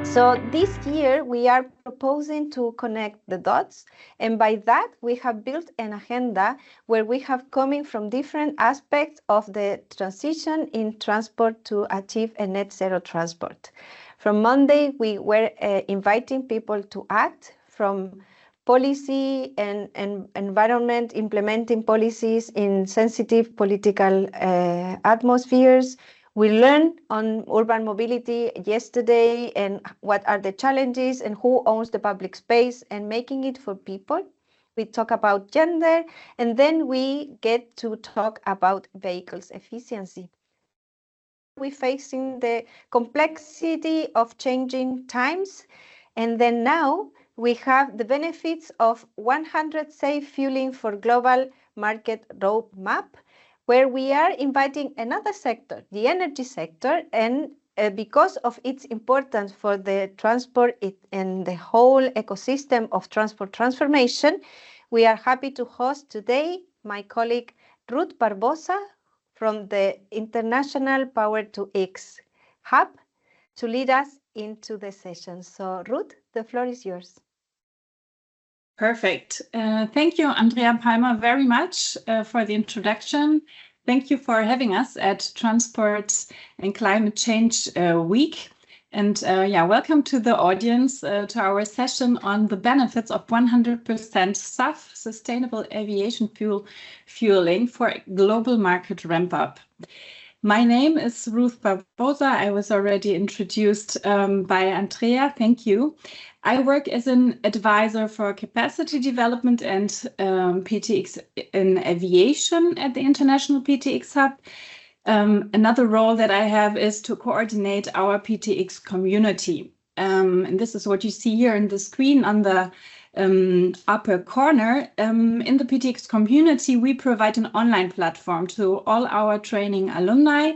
So this year we are proposing to connect the dots, and by that we have built an agenda where we have coming from different aspects of the transition in transport to achieve a net zero transport. From Monday we were inviting people to act, from policy and environment, implementing policies in sensitive political atmospheres. We learned on urban mobility yesterday and what are the challenges and who owns the public space and making it for people. We talk about gender, and then we get to talk about vehicles efficiency. We're facing the complexity of changing times, and then now we have the benefits of 100 safe fueling for global market roadmap, where we are inviting another sector, the energy sector, and because of its importance for the transport and the whole ecosystem of transport transformation, we are happy to host today my colleague Ruth Barbosa from the International Power to X Hub to lead us into the session. So Ruth, the floor is yours. Perfect. Thank you, Andrea Palmer, very much for the introduction. Thank you for having us at Transport and Climate Change Week. And welcome to the audience to our session on the benefits of 100% SAF, sustainable aviation fueling for global market ramp-up. My name is Ruth Barbosa. I was already introduced by Andrea. Thank you. I work as an advisor for capacity development and PTX in aviation at the International PTX Hub. Another role that I have is to coordinate our PTX community. And this is what you see here on the screen on the upper corner. In the PTX community, we provide an online platform to all our training alumni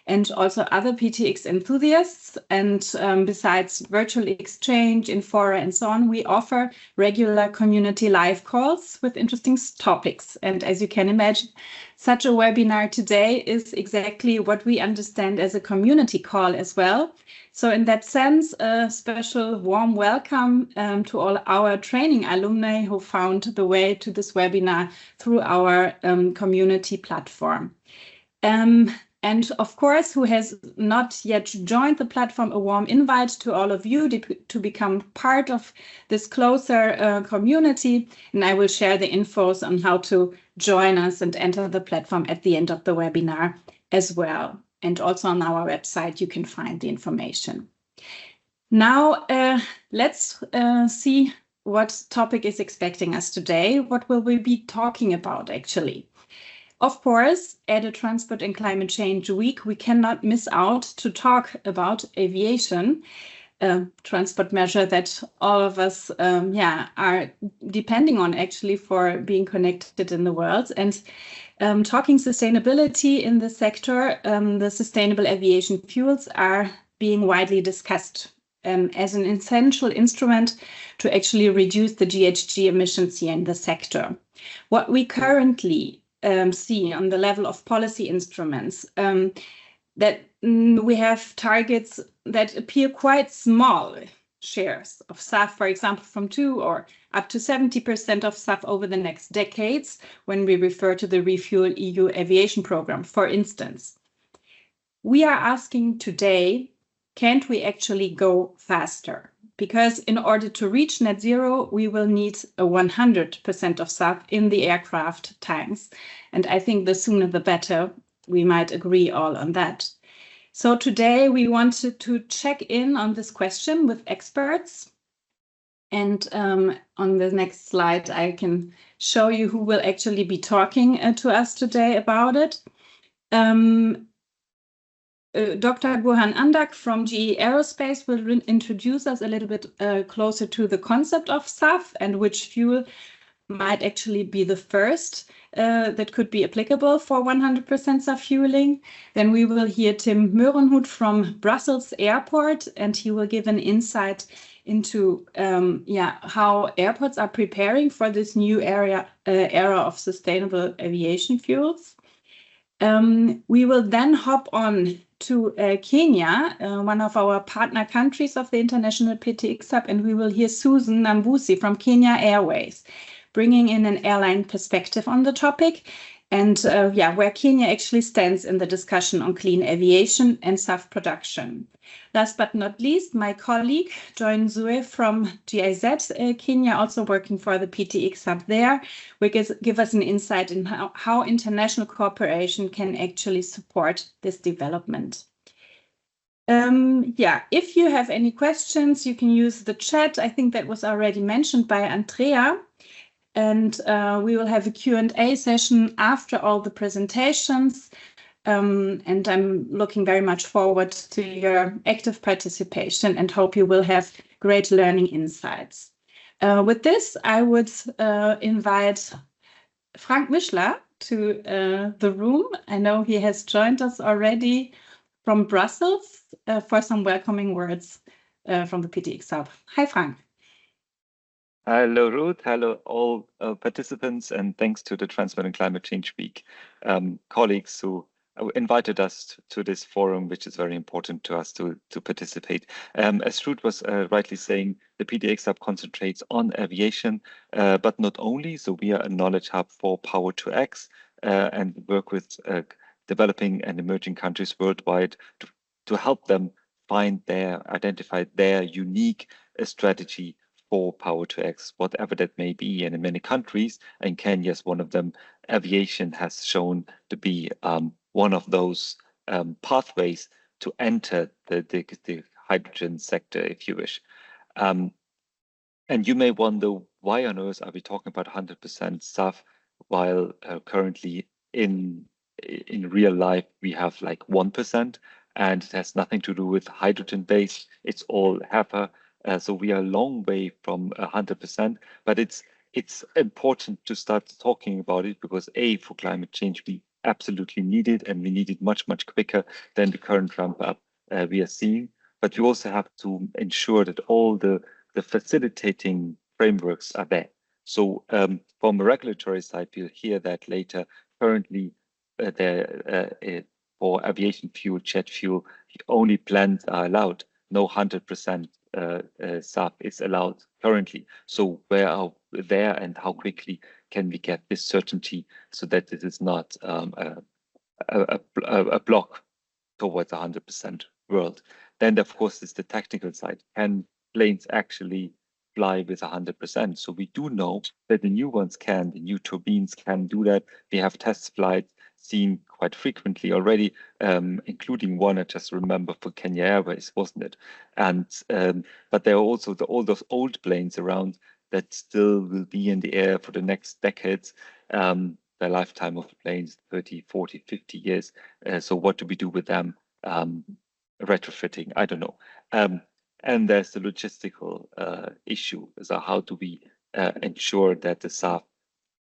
and also other PTX enthusiasts. And besides virtual exchange, Infora, and so on, we offer regular community live calls with interesting topics. And as you can imagine, such a webinar today is exactly what we understand as a community call as well. So in that sense, a special warm welcome to all our training alumni who found the way to this webinar through our community platform. And of course, who has not yet joined the platform, a warm invite to all of you to become part of this closer community. And I will share the infos on how to join us and enter the platform at the end of the webinar as well. And also on our website, you can find the information. Now, let's see what topic is expecting us today. What will we be talking about, actually? Of course, at a Transport and Climate Change Week, we cannot miss out to talk about aviation, a transport measure that all of us are depending on actually for being connected in the world. And talking sustainability in the sector, the sustainable aviation fuels are being widely discussed as an essential instrument to actually reduce the GHG emissions here in the sector. What we currently see on the level of policy instruments, that we have targets that appear quite small shares of SAF, for example, from 2 or up to 70% of SAF over the next decades, when we refer to the RefuelEU Aviation program, for instance. We are asking today, can't we actually go faster? Because in order to reach net zero, we will need a 100% of SAF in the aircraft tanks. And I think the sooner the better, we might agree all on that. So today we wanted to check in on this question with experts. And on the next slide, I can show you who will actually be talking to us today about it. Dr. Gurhan Andac from GE Aerospace will introduce us a little bit closer to the concept of SAF and which fuel might actually be the first that could be applicable for 100% SAF fueling. Then we will hear Tim Moerenhout from Brussels Airport, and he will give an insight into how airports are preparing for this new era of sustainable aviation fuels. We will then hop on to Kenya, one of our partner countries of the International PTX Hub, and we will hear Susan Nambusi from Kenya Airways, bringing in an airline perspective on the topic, and where Kenya actually stands in the discussion on clean aviation and SAF production. Last but not least, my colleague, Nzue from GIZ Kenya, also working for the PTX Hub there, will give us an insight in how international cooperation can actually support this development. If you have any questions, you can use the chat. I think that was already mentioned by Andrea. And we will have a Q&A session after all the presentations. And I'm looking very much forward to your active participation and hope you will have great learning insights. With this, I would invite Frank Mischler to the room. I know he has joined us already from Brussels for some welcoming words from the PTX Hub. Hi, Frank. Hello, Ruth. Hello, all participants, and thanks to the Transport and Climate Change Week colleagues who invited us to this forum, which is very important to us to participate. As Ruth was rightly saying, the PTX Hub concentrates on aviation, but not only. So we are a knowledge hub for Power-to-X and work with developing and emerging countries worldwide to help them identify their unique strategy for Power-to-X, whatever that may be. And in many countries, and Kenya is one of them, aviation has shown to be one of those pathways to enter the hydrogen sector, if you wish. And you may wonder, why on earth are we talking about 100% SAF while currently in real life we have like 1%, and it has nothing to do with hydrogen base. It's all HEPA. So we are a long way from 100%, but it's important to start talking about it because for climate change, we absolutely need it, and we need it much, much quicker than the current ramp up we are seeing. But we also have to ensure that all the facilitating frameworks are there. So from a regulatory side, we'll hear that later. Currently, for aviation fuel, jet fuel, only blends are allowed. No 100% SAF is allowed currently. So where are we there, and how quickly can we get this certainty so that it is not a block towards 100% world? Then, of course, is the technical side. Can planes actually fly with 100%? So we do know that the new ones can, the new turbines can do that. We have test flights seen quite frequently already, including one I just remember for Kenya Airways, wasn't it? And but there are also all those old planes around that still will be in the air for the next decades. The lifetime of the planes, 30, 40, 50 years. So what do we do with them? Retrofitting, I don't know. And there's the logistical issue. So how do we ensure that the SAF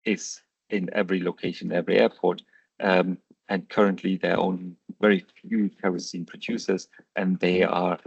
is in every location, every airport? And currently there are only very few kerosene producers, and they are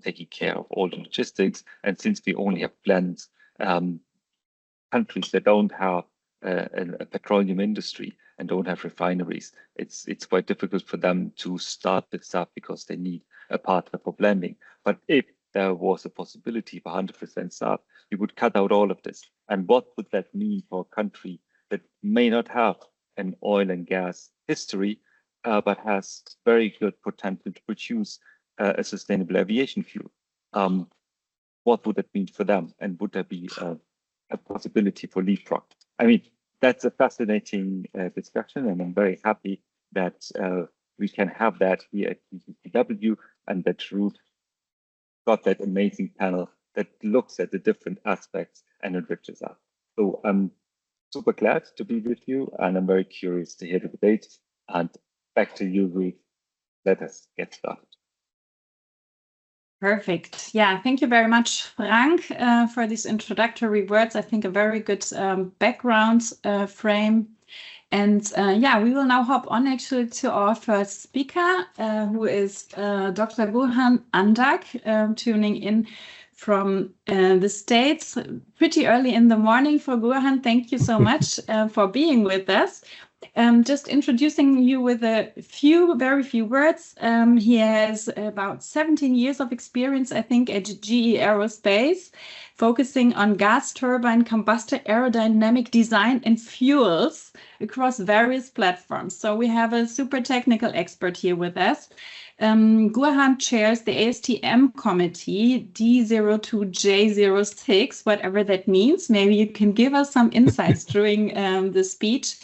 taking care of all the logistics. And since we only have blends, countries that don't have a petroleum industry and don't have refineries, it's quite difficult for them to start this up because they need a partner for blending. But if there was a possibility for 100% SAF, we would cut out all of this. And what would that mean for a country that may not have an oil and gas history, but has very good potential to produce a sustainable aviation fuel? What would that mean for them? And would there be a possibility for leapfrog? I mean, that's a fascinating discussion, and I'm very happy that we can have that here at TCCW, and that Ruth got that amazing panel that looks at the different aspects and enriches us. So I'm super glad to be with you, and I'm very curious to hear the debate. And back to you, Ruth. Let us get started. Perfect. Yeah, thank you very much, Frank, for these introductory words. I think a very good background frame. And yeah, we will now hop on actually to our first speaker, who is Dr. Gurhan Andac, tuning in from the States pretty early in the morning for Gurhan. Thank you so much for being with us. Just introducing you with a very few words. He has about 17 years of experience, I think, at GE Aerospace, focusing on gas turbine combustor aerodynamic design and fuels across various platforms. So we have a super technical expert here with us. Gurhan chairs the ASTM committee D02J06, whatever that means. Maybe you can give us some insights during the speech.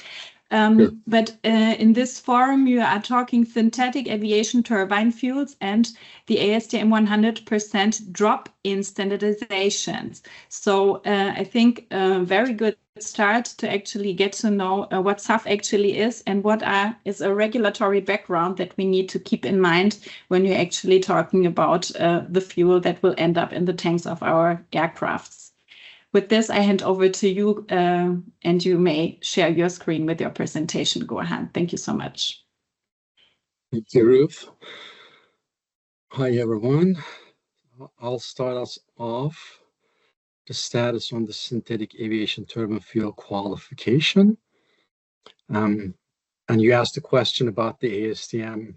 Sure. But in this forum, you are talking synthetic aviation turbine fuels and the ASTM 100% drop in standardizations. So I think a very good start to actually get to know what SAF actually is and what is a regulatory background that we need to keep in mind when you're actually talking about the fuel that will end up in the tanks of our aircrafts. With this, I hand over to you, and you may share your screen with your presentation, Gurhan. Thank you so much. Thank you, Ruth. Hi, everyone. I'll start us off the status on the synthetic aviation turbine fuel qualification. And you asked a question about the ASTM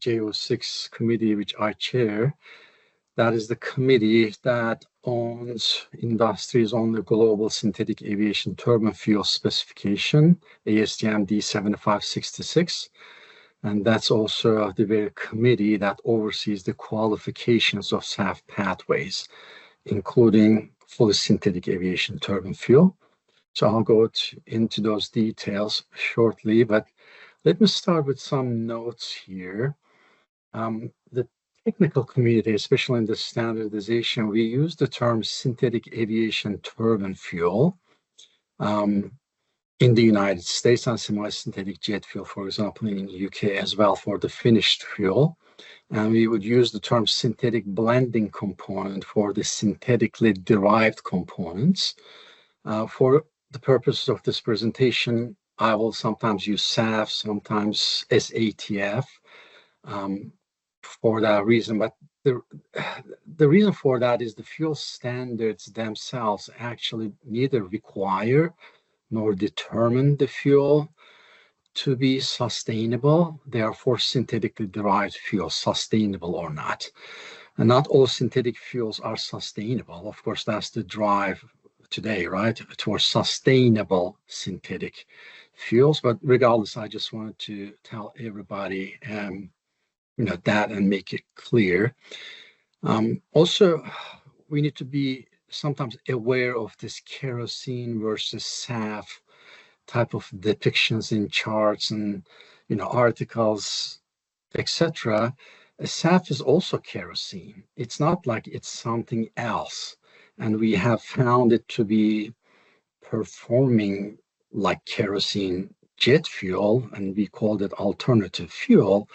J06 committee, which I chair. That is the committee that owns industries on the global synthetic aviation turbine fuel specification, ASTM D7566. And that's also the very committee that oversees the qualifications of SAF pathways, including fully synthetic aviation turbine fuel. So I'll go into those details shortly, but let me start with some notes here. The technical community, especially in the standardization, we use the term synthetic aviation turbine fuel in the United States and semi-synthetic jet fuel, for example, in the UK as well for the finished fuel. And we would use the term synthetic blending component for the synthetically derived components. For the purposes of this presentation, I will sometimes use SAF, sometimes SATF. For that reason, but the reason for that is the fuel standards themselves actually neither require nor determine the fuel to be sustainable. Therefore, synthetically derived fuel, sustainable or not. And not all synthetic fuels are sustainable. Of course, that's the drive today, right, towards sustainable synthetic fuels. But regardless, I just wanted to tell everybody that and make it clear. Also, we need to be sometimes aware of this kerosene versus SAF type of depictions in charts and articles, etc. SAF is also kerosene. It's not like it's something else, and we have found it to be performing like kerosene jet fuel, and we called it alternative fuel.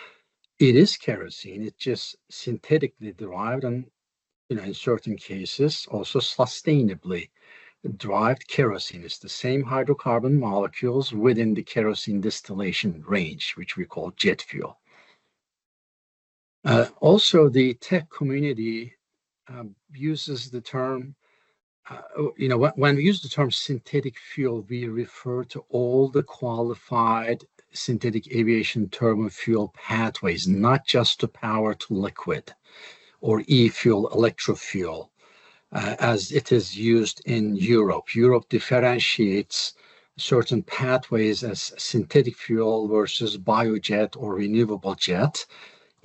It is kerosene. It's just synthetically derived and, in certain cases, also sustainably derived kerosene. It's the same hydrocarbon molecules within the kerosene distillation range, which we call jet fuel. Also, the tech community uses the term, when we use the term synthetic fuel, we refer to all the qualified synthetic aviation turbine fuel pathways, not just to power to liquid or e-fuel, electrofuel, as it is used in Europe. Europe differentiates certain pathways as synthetic fuel versus biojet or renewable jet,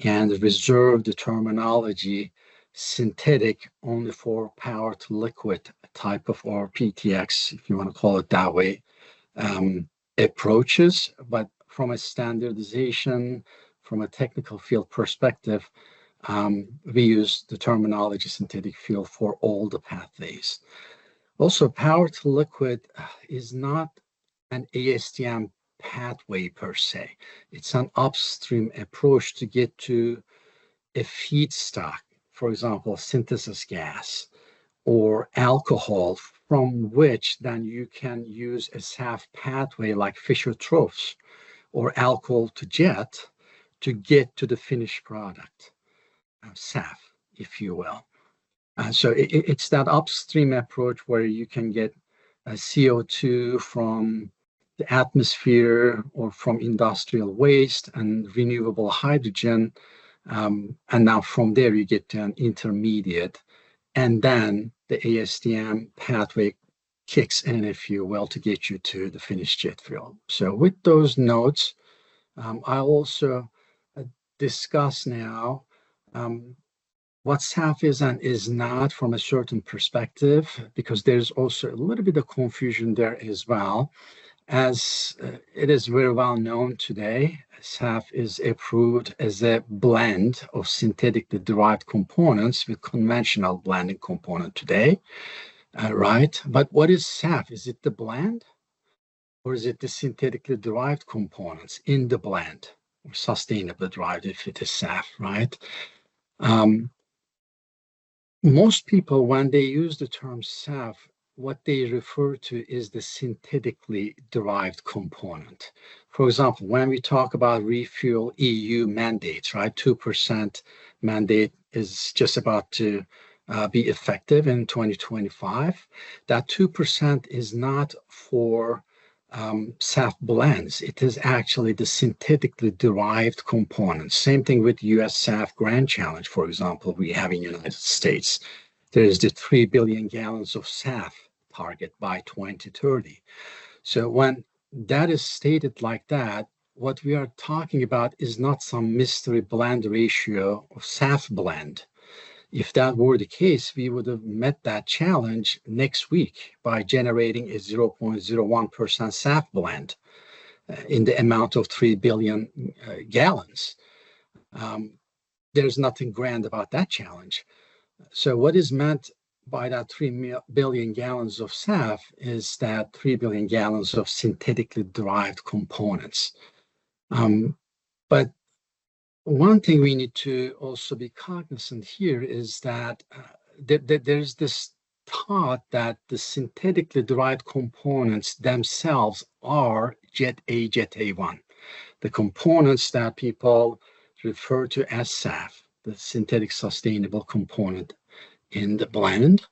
and reserve the terminology synthetic only for power to liquid type of, or PTX, if you want to call it that way, approaches. But from a standardization, from a technical field perspective, we use the terminology synthetic fuel for all the pathways. Also, power to liquid is not an ASTM pathway per se. It's an upstream approach to get to a feedstock, for example, synthesis gas or alcohol, from which then you can use a SAF pathway like Fischer-Tropsch or alcohol to jet to get to the finished product, SAF, if you will. So it's that upstream approach where you can get CO2 from the atmosphere or from industrial waste and renewable hydrogen. And now from there, you get to an intermediate. And then the ASTM pathway kicks in, if you will, to get you to the finished jet fuel. So with those notes, I'll also discuss now what SAF is and is not from a certain perspective, because there's also a little bit of confusion there as well. As it is very well known today, SAF is approved as a blend of synthetically derived components with conventional blending component today, right? But what is SAF? Is it the blend, or is it the synthetically derived components in the blend, or sustainably derived if it is SAF, right? Most people, when they use the term SAF, what they refer to is the synthetically derived component. For example, when we talk about RefuelEU mandates, right, 2% mandate is just about to be effective in 2025. That 2% is not for SAF blends. It is actually the synthetically derived components. Same thing with US SAF Grand Challenge, for example, we have in the United States. There is the 3 billion gallons of SAF target by 2030. So when that is stated like that, what we are talking about is not some mystery blend ratio of SAF blend. If that were the case, we would have met that challenge next week by generating a 0.01% SAF blend in the amount of 3 billion gallons. There's nothing grand about that challenge. So what is meant by that 3 billion gallons of SAF is that 3 billion gallons of synthetically derived components. But one thing we need to also be cognizant here is that there's this thought that the synthetically derived components themselves are Jet A, Jet A1, the components that people refer to as SAF, the synthetic sustainable component in the blend.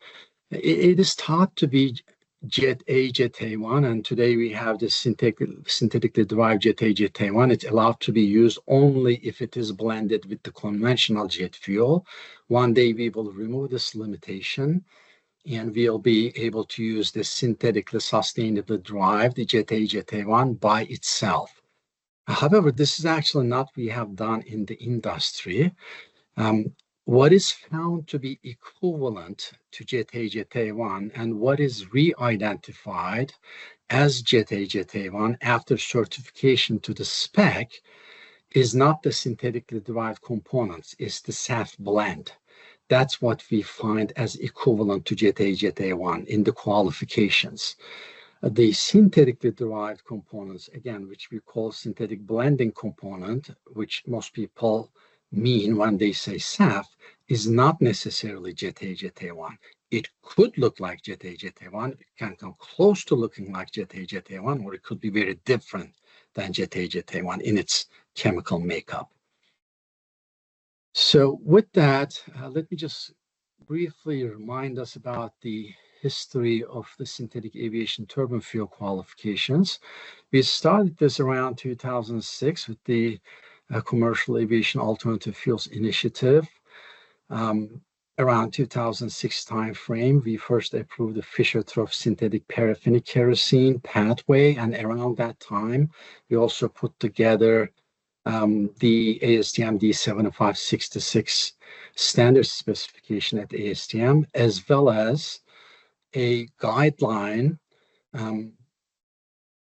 It is thought to be Jet A, Jet A1, and today we have the synthetically derived Jet A, Jet A1. It's allowed to be used only if it is blended with the conventional jet fuel. One day we will remove this limitation, and we'll be able to use the synthetically sustainably derived Jet A, Jet A1 by itself. However, this is actually not what we have done in the industry. What is found to be equivalent to Jet A, Jet A1 and what is re-identified as Jet A, Jet A1 after certification to the spec is not the synthetically derived components, it's the SAF blend. That's what we find as equivalent to Jet A, Jet A1 in the qualifications. The synthetically derived components, again, which we call synthetic blending component, which most people mean when they say SAF, is not necessarily Jet A, Jet A1. It could look like Jet A, Jet A1. It can come close to looking like Jet A, Jet A1, or it could be very different than Jet A, Jet A1 in its chemical makeup. So with that, let me just briefly remind us about the history of the synthetic aviation turbine fuel qualifications. We started this around 2006 with the Commercial Aviation Alternative Fuels Initiative. Around 2006 timeframe, we first approved the Fischer-Tropsch synthetic paraffinic kerosene pathway, and around that time, we also put together the ASTM D7566 standard specification at ASTM, as well as a guideline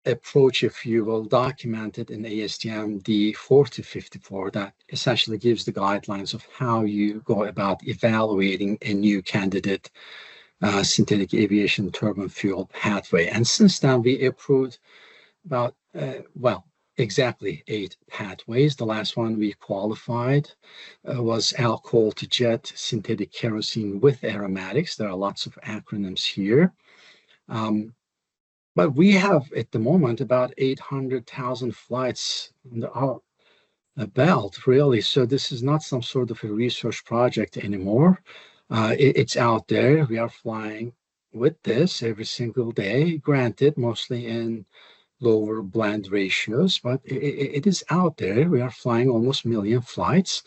approach, if you will, documented in ASTM D4054 that essentially gives the guidelines of how you go about evaluating a new candidate synthetic aviation turbine fuel pathway. And since then, we approved about, exactly 8 pathways. The last one we qualified was alcohol to jet synthetic kerosene with aromatics. There are lots of acronyms here. But we have, at the moment, about 800,000 flights under our belt, really. So this is not some sort of a research project anymore. It's out there. We are flying with this every single day, granted, mostly in lower blend ratios, but it is out there. We are flying almost 1 million flights.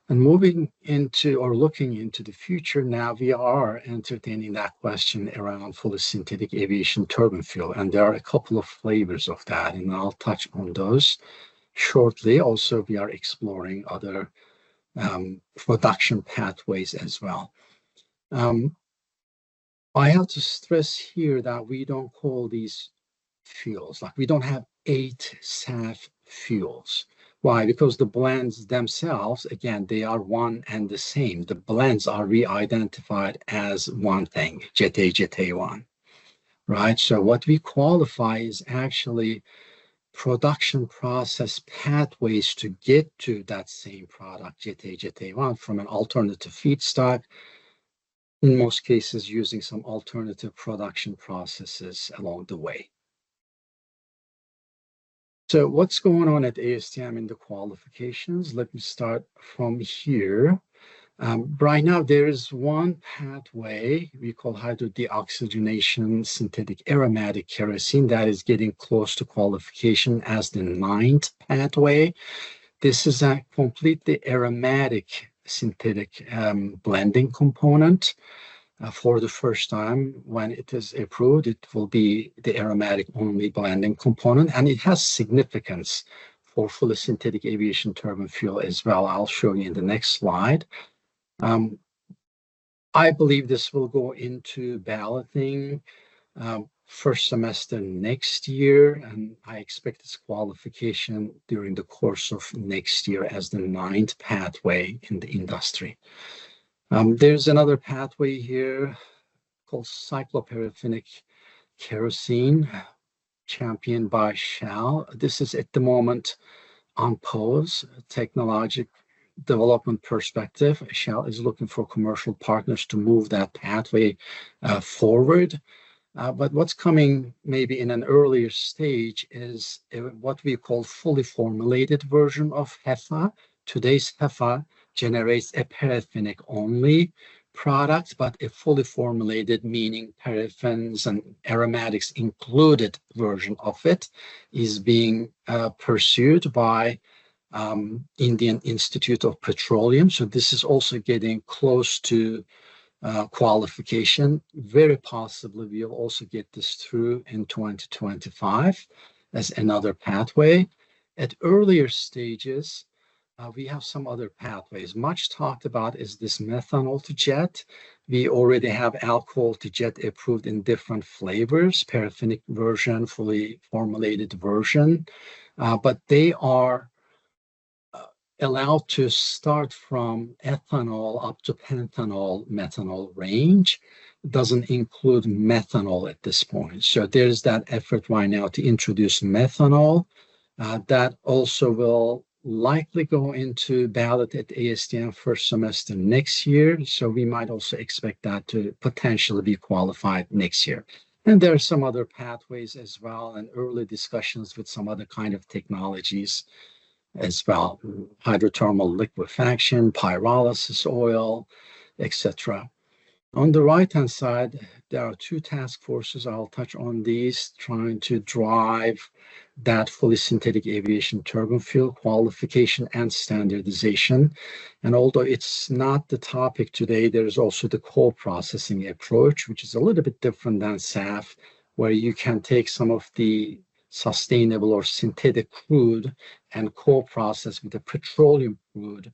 And moving into or looking into the future, now we are entertaining that question around fully synthetic aviation turbine fuel. And there are a couple of flavors of that, and I'll touch on those shortly. Also, we are exploring other production pathways as well. I have to stress here that we don't call these fuels, like we don't have 8 SAF fuels. Why? Because the blends themselves, again, they are one and the same. The blends are re-identified as one thing, Jet A, Jet A1, right? So what we qualify is actually production process pathways to get to that same product, Jet A, Jet A1, from an alternative feedstock, in most cases using some alternative production processes along the way. So what's going on at ASTM in the qualifications? Let me start from here. Right now, there is one pathway we call hydrodeoxygenation synthetic aromatic kerosene that is getting close to qualification as the 9th pathway. This is a completely aromatic synthetic blending component. For the first time, when it is approved, it will be the aromatic only blending component, and it has significance for fully synthetic aviation turbine fuel as well. I'll show you in the next slide. I believe this will go into balloting first semester next year, and I expect its qualification during the course of next year as the 9th pathway in the industry. There's another pathway here called cycloparaffinic kerosene, championed by Shell. This is at the moment on pause, technologic development perspective. Shell is looking for commercial partners to move that pathway forward. But what's coming maybe in an earlier stage is what we call fully formulated version of HEFA. Today's HEFA generates a paraffinic only product, but a fully formulated, meaning paraffins and aromatics included version of it is being pursued by Indian Institute of Petroleum. So this is also getting close to qualification. Very possibly we'll also get this through in 2025 as another pathway. At earlier stages, we have some other pathways. Much talked about is this methanol to jet. We already have alcohol to jet approved in different flavors, paraffinic version, fully formulated version, but they are allowed to start from ethanol up to pentanol methanol range. It doesn't include methanol at this point. So there's that effort right now to introduce methanol. That also will likely go into ballot at ASTM first semester next year. So we might also expect that to potentially be qualified next year. And there are some other pathways as well, and early discussions with some other kind of technologies as well, hydrothermal liquefaction, pyrolysis oil, etc. On the right-hand side, there are 2 task forces. I'll touch on these, trying to drive that fully synthetic aviation turbine fuel qualification and standardization. And although it's not the topic today, there's also the co-processing approach, which is a little bit different than SAF, where you can take some of the sustainable or synthetic crude and co-process with the petroleum crude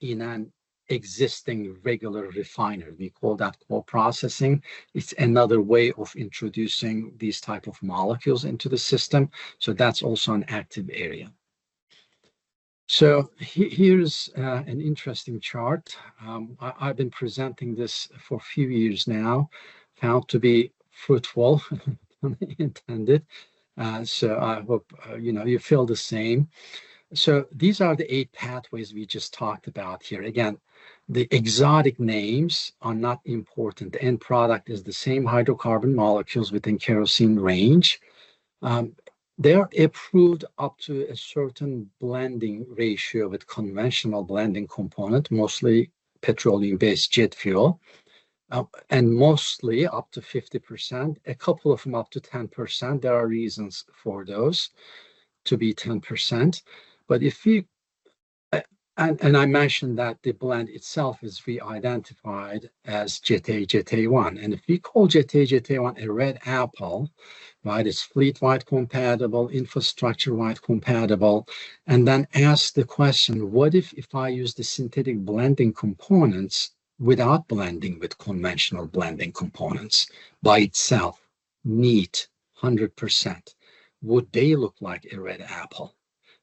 in an existing regular refinery. We call that co-processing. It's another way of introducing these type of molecules into the system. So that's also an active area. So here's an interesting chart. I've been presenting this for a few years now, found to be fruitful, intended. So I hope you feel the same. So these are the 8 pathways we just talked about here. Again, the exotic names are not important. The end product is the same hydrocarbon molecules within kerosene range. They are approved up to a certain blending ratio with conventional blending component, mostly petroleum-based jet fuel. and mostly up to 50%, a couple of them up to 10%. There are reasons for those to be 10%. But if we, and I mentioned that the blend itself is re-identified as JTA1. And if we call JTA1 a red apple, right, it's fleet-wide compatible, infrastructure-wide compatible, and then ask the question, what if I use the synthetic blending components without blending with conventional blending components by itself, neat, 100%? Would they look like a red apple?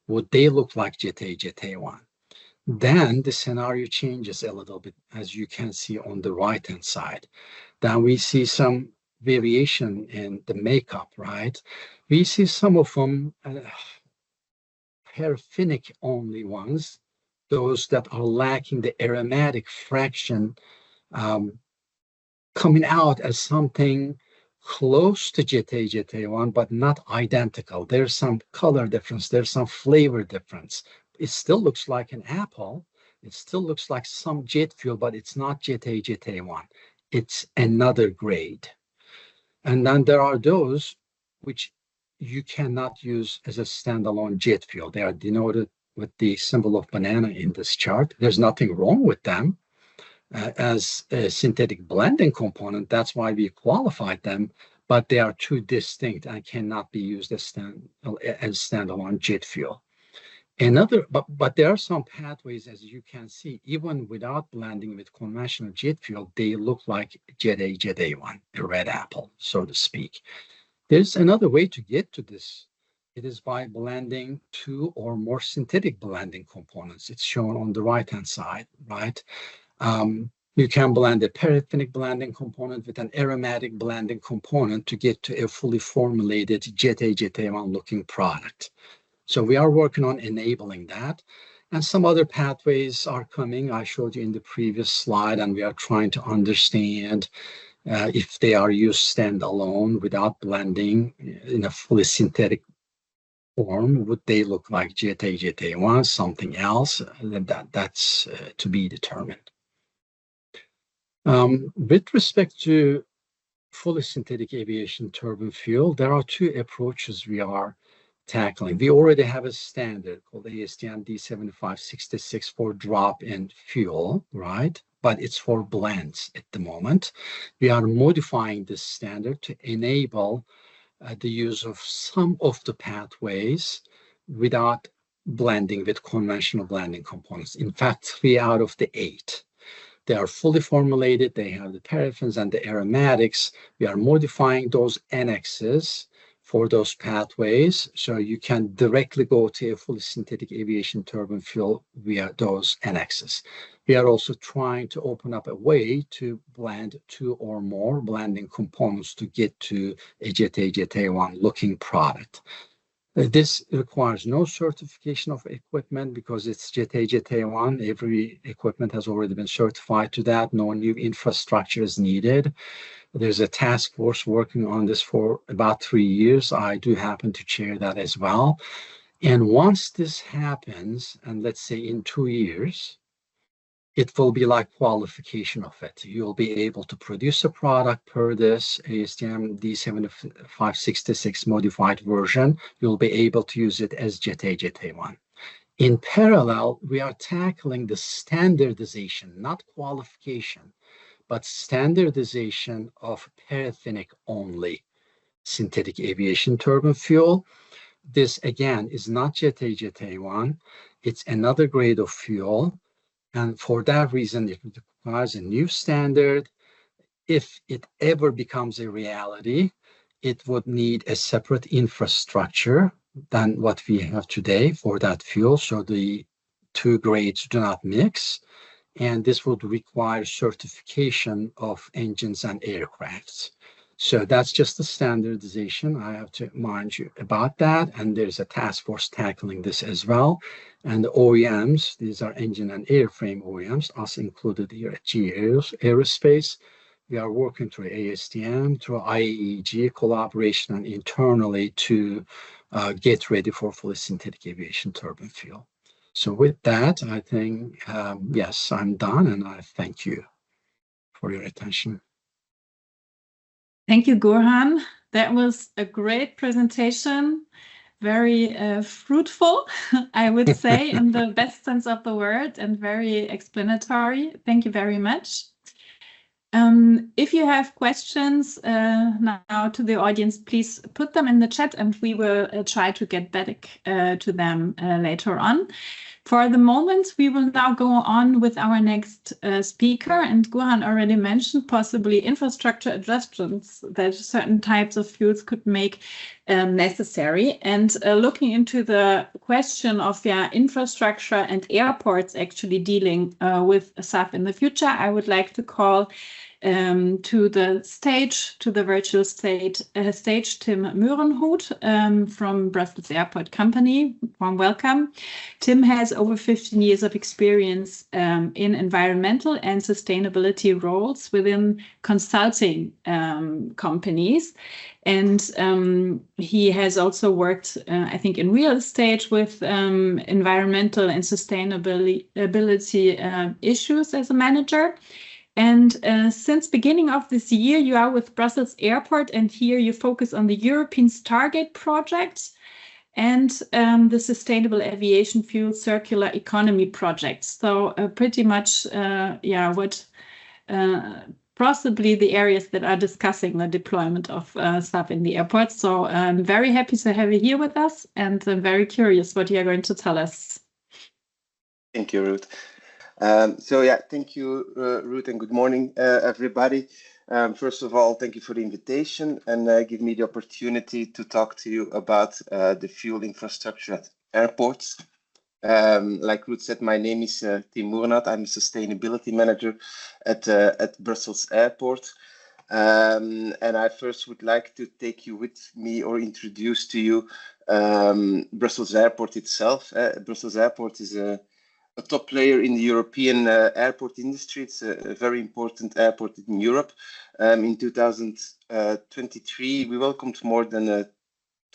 Would they look like JTA1? Then the scenario changes a little bit, as you can see on the right-hand side. Then we see some variation in the makeup, right? We see some of them paraffinic only ones, those that are lacking the aromatic fraction, coming out as something close to JTA1, but not identical. There's some color difference, there's some flavor difference. It still looks like an apple. It still looks like some jet fuel, but it's not JTA1. It's another grade. And then there are those which you cannot use as a standalone jet fuel. They are denoted with the symbol of banana in this chart. There's nothing wrong with them as a synthetic blending component. That's why we qualified them, but they are too distinct and cannot be used as standalone jet fuel. But there are some pathways, as you can see, even without blending with conventional jet fuel, they look like JTA1, a red apple, so to speak. There's another way to get to this. It is by blending two or more synthetic blending components. It's shown on the right-hand side, right? You can blend a paraffinic blending component with an aromatic blending component to get to a fully formulated JTA1 looking product. So we are working on enabling that. And some other pathways are coming. I showed you in the previous slide, and we are trying to understand if they are used standalone without blending in a fully synthetic form. Would they look like JTA1, something else? That's to be determined. With respect to fully synthetic aviation turbine fuel, there are two approaches we are tackling. We already have a standard called ASTM D7566 for drop-in fuel, right? But it's for blends at the moment. We are modifying this standard to enable the use of some of the pathways without blending with conventional blending components. In fact, 3 out of the 8. They are fully formulated. They have the paraffins and the aromatics. We are modifying those annexes for those pathways, so you can directly go to a fully synthetic aviation turbine fuel via those annexes. We are also trying to open up a way to blend 2 or more blending components to get to a JTA1 looking product. This requires no certification of equipment because it's JTA1. Every equipment has already been certified to that. No new infrastructure is needed. There's a task force working on this for about 3 years. I do happen to chair that as well. And once this happens, and let's say in 2 years, it will be like qualification of it. You'll be able to produce a product per this ASTM D7566 modified version. You'll be able to use it as JTA1. In parallel, we are tackling the standardization, not qualification, but standardization of paraffinic only synthetic aviation turbine fuel. This again is not JTA1. It's another grade of fuel. And for that reason, it requires a new standard. If it ever becomes a reality, it would need a separate infrastructure than what we have today for that fuel. So the 2 grades do not mix. And this would require certification of engines and aircrafts. So that's just the standardization. I have to remind you about that. And there's a task force tackling this as well. And the OEMs, these are engine and airframe OEMs, us included here at GE Aerospace. We are working through ASTM, through IAEG collaboration, and internally to get ready for fully synthetic aviation turbine fuel. So with that, I think, yes, I'm done, and I thank you for your attention. Thank you, Gurhan. That was a great presentation. Very fruitful, I would say, in the best sense of the word, and very explanatory. Thank you very much. If you have questions now to the audience, please put them in the chat and we will try to get back to them later on. For the moment, we will now go on with our next speaker, and Gurhan already mentioned possibly infrastructure adjustments that certain types of fuels could make necessary. And looking into the question of infrastructure and airports actually dealing with SAF in the future, I would like to call to the virtual stage, Tim Moerenhout from Brussels Airport Company. Warm welcome. Tim has over 15 years of experience in environmental and sustainability roles within consulting companies. And he has also worked, I think, in real estate with environmental and sustainability issues as a manager. And since beginning of this year, you are with Brussels Airport, and here you focus on the European Stargate project and the Sustainable Aviation Fuel Circular Economy project. So pretty much, what possibly the areas that are discussing the deployment of SAF in the airport. So I'm very happy to have you here with us, and I'm very curious what you're going to tell us. Thank you, Ruth. Thank you, Ruth, and good morning, everybody. First of all, thank you for the invitation and give me the opportunity to talk to you about the fuel infrastructure at airports. Like Ruth said, my name is Tim Moerenhout. I'm a sustainability manager at Brussels Airport. And I first would like to take you with me or introduce to you Brussels Airport itself. Brussels Airport is a top player in the European airport industry. It's a very important airport in Europe. In 2023, we welcomed more than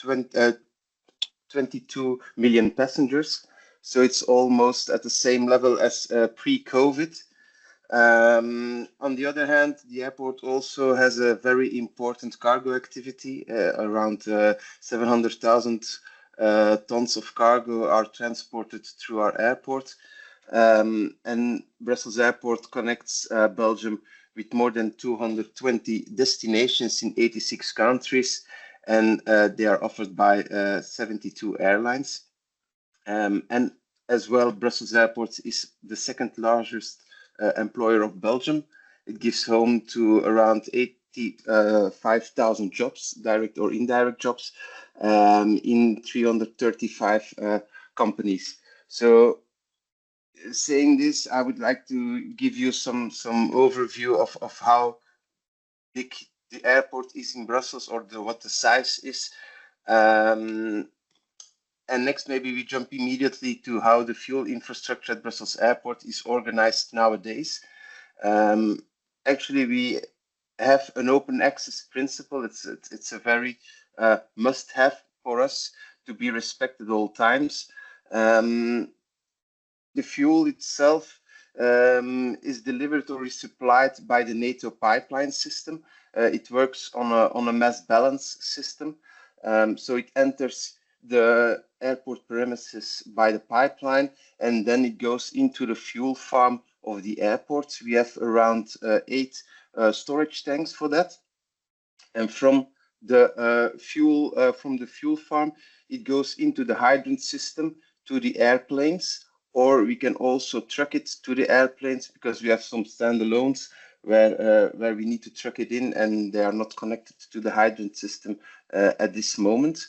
22 million passengers. So it's almost at the same level as pre-COVID. On the other hand, the airport also has a very important cargo activity. Around 700,000 tons of cargo are transported through our airport. And Brussels Airport connects Belgium with more than 220 destinations in 86 countries, and they are offered by 72 airlines. And as well, Brussels Airport is the second largest employer of Belgium. It gives home to around 85,000 jobs, direct or indirect jobs, in 335 companies. So, saying this, I would like to give you some overview of how big the airport is in Brussels, or what the size is. And next, maybe we jump immediately to how the fuel infrastructure at Brussels Airport is organized nowadays. Actually, we have an open access principle. It's a very must-have for us to be respected all times. The fuel itself is delivered or is supplied by the NATO pipeline system. It works on a mass balance system. So it enters the airport premises by the pipeline, and then it goes into the fuel farm of the airport. We have around 8 storage tanks for that. And from the fuel farm, it goes into the hydrant system to the airplanes, or we can also truck it to the airplanes, because we have some standalones where we need to truck it in and they are not connected to the hydrant system at this moment.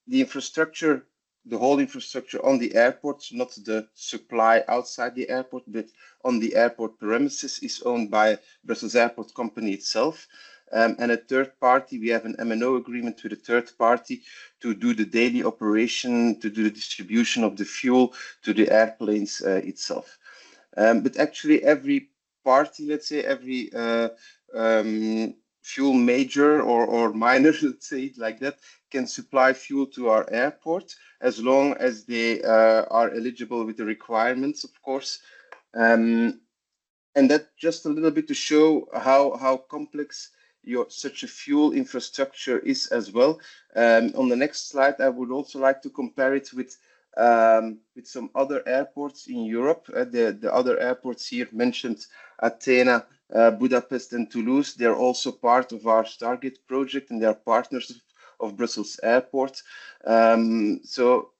The infrastructure, the whole infrastructure on the airport, not the supply outside the airport, but on the airport premises, is owned by Brussels Airport Company itself. And a third party, we have an MNO agreement with a third party to do the daily operation, to do the distribution of the fuel to the airplanes itself. But actually every party, let's say every fuel major or minor, let's say it like that, can supply fuel to our airport as long as they are eligible with the requirements, of course. And And that just a little bit to show how complex such a fuel infrastructure is as well. On the next slide, I would also like to compare it with some other airports in Europe. The other airports here mentioned, Athena, Budapest, and Toulouse. They're also part of our Stargate project, and they're partners of Brussels Airport. So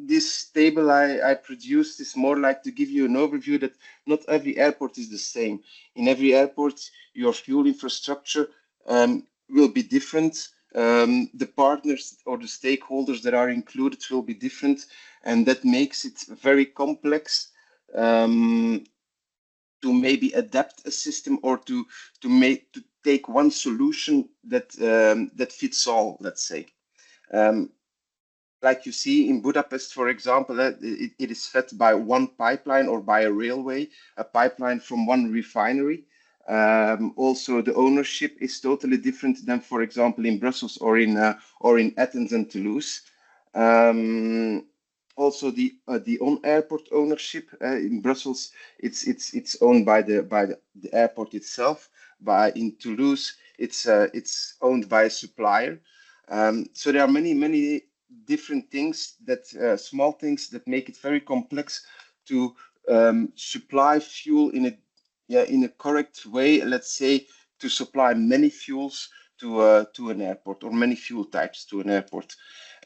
this table I produced is more like to give you an overview that not every airport is the same. In every airport, your fuel infrastructure will be different. The partners or the stakeholders that are included will be different, and that makes it very complex to maybe adapt a system or to take one solution that that fits all, let's say. Like you see in Budapest, for example, it is fed by one pipeline or by a railway, a pipeline from one refinery. Also, the ownership is totally different than, for example, in Brussels or in Athens and Toulouse. Also, the on-airport ownership in Brussels, it's owned by the airport itself. In Toulouse, it's owned by a supplier. So there are many different things that small things that make it very complex to supply fuel in a correct way. Let's say to supply many fuels to an airport, or many fuel types to an airport.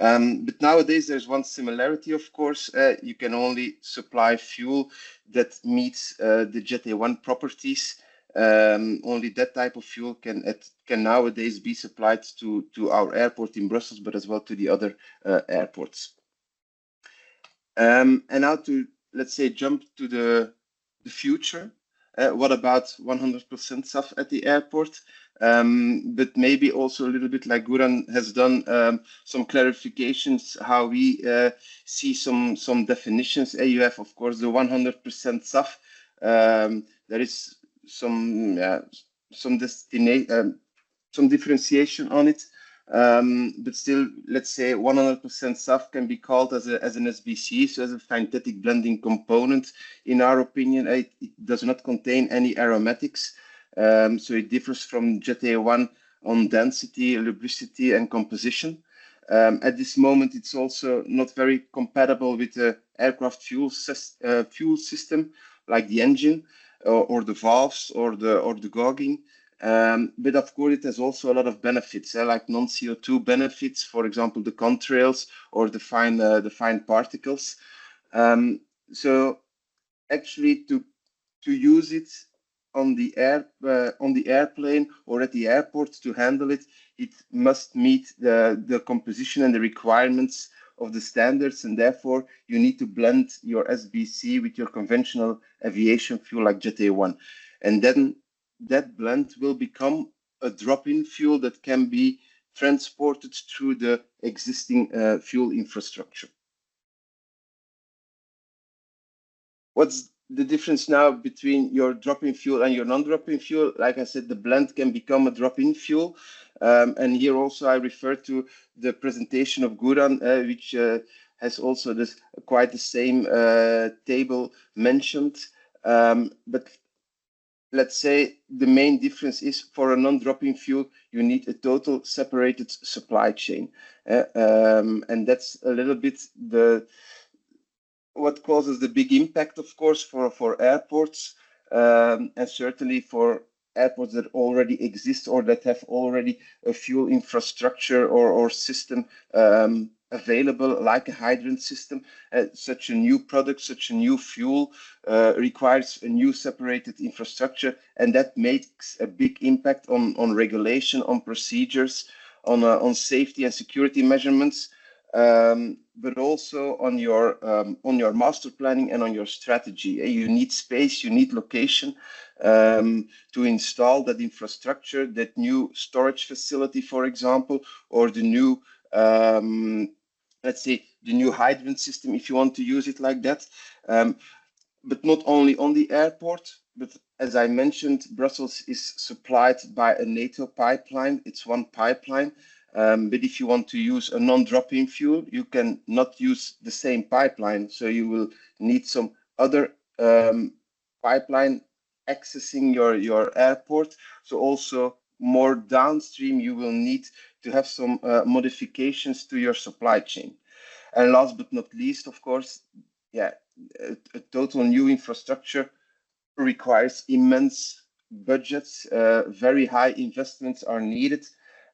But nowadays there's one similarity, of course. You can only supply fuel that meets the Jet A1 properties. Only that type of fuel can nowadays be supplied to our airport in Brussels, but as well to the other airports. And now to, let's say, jump to the future. What about 100% SAF at the airport? But maybe also a little bit like Gurhan has done, some clarifications how we see some definitions. You have, of course, the 100% SAF. There is some differentiation on it, but still, let's say 100% SAF can be called as an SBC, so as a synthetic blending component. In our opinion, it does not contain any aromatics, so it differs from Jet A1 on density, lubricity, and composition. At this moment, it's also not very compatible with the aircraft fuel system, like the engine, or the valves, or the gogging. But of course, it has also a lot of benefits, like non-CO2 benefits, for example, the contrails or the fine particles. So actually, to use it on the airplane or at the airport to handle it, it must meet the composition and the requirements of the standards, and therefore you need to blend your SBC with your conventional aviation fuel like Jet A1, and then that blend will become a drop-in fuel that can be transported through the existing fuel infrastructure. What's the difference now between your drop-in fuel and your non-drop-in fuel? Like I said, the blend can become a drop-in fuel. And here also I refer to the presentation of Gurhan, which has also quite the same table mentioned. But let's say the main difference is, for a non-drop-in fuel, you need a total separated supply chain. And that's a little bit what causes the big impact, of course, for airports, and certainly for airports that already exist or that have already a fuel infrastructure or system available, like a hydrant system. Such a new product, such a new fuel requires a new separated infrastructure, and that makes a big impact on regulation, on procedures, on safety and security measurements. But also on your master planning and on your strategy. You need space, you need location to install that infrastructure, that new storage facility, for example, or the new, let's say, the new hydrant system, if you want to use it like that. But not only on the airport, but as I mentioned, Brussels is supplied by a NATO pipeline. It's one pipeline. But if you want to use a non-drop-in fuel, you can not use the same pipeline. So you will need some other pipeline accessing your airport. So also more downstream, you will need to have some modifications to your supply chain. And last but not least, of course, yeah, a total new infrastructure requires immense budgets. Very high investments are needed.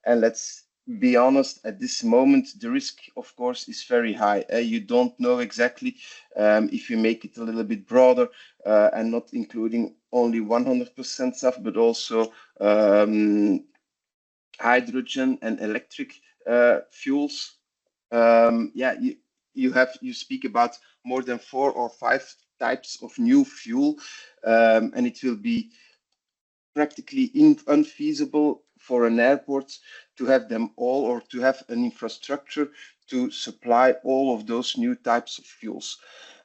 And let's be honest, at this moment, the risk, of course, is very high. You don't know exactly if you make it a little bit broader and not including only 100% SAF, but also hydrogen and electric fuels. Yeah, you speak about more than 4 or 5 types of new fuel, and it will be practically unfeasible for an airport to have them all, or to have an infrastructure to supply all of those new types of fuels.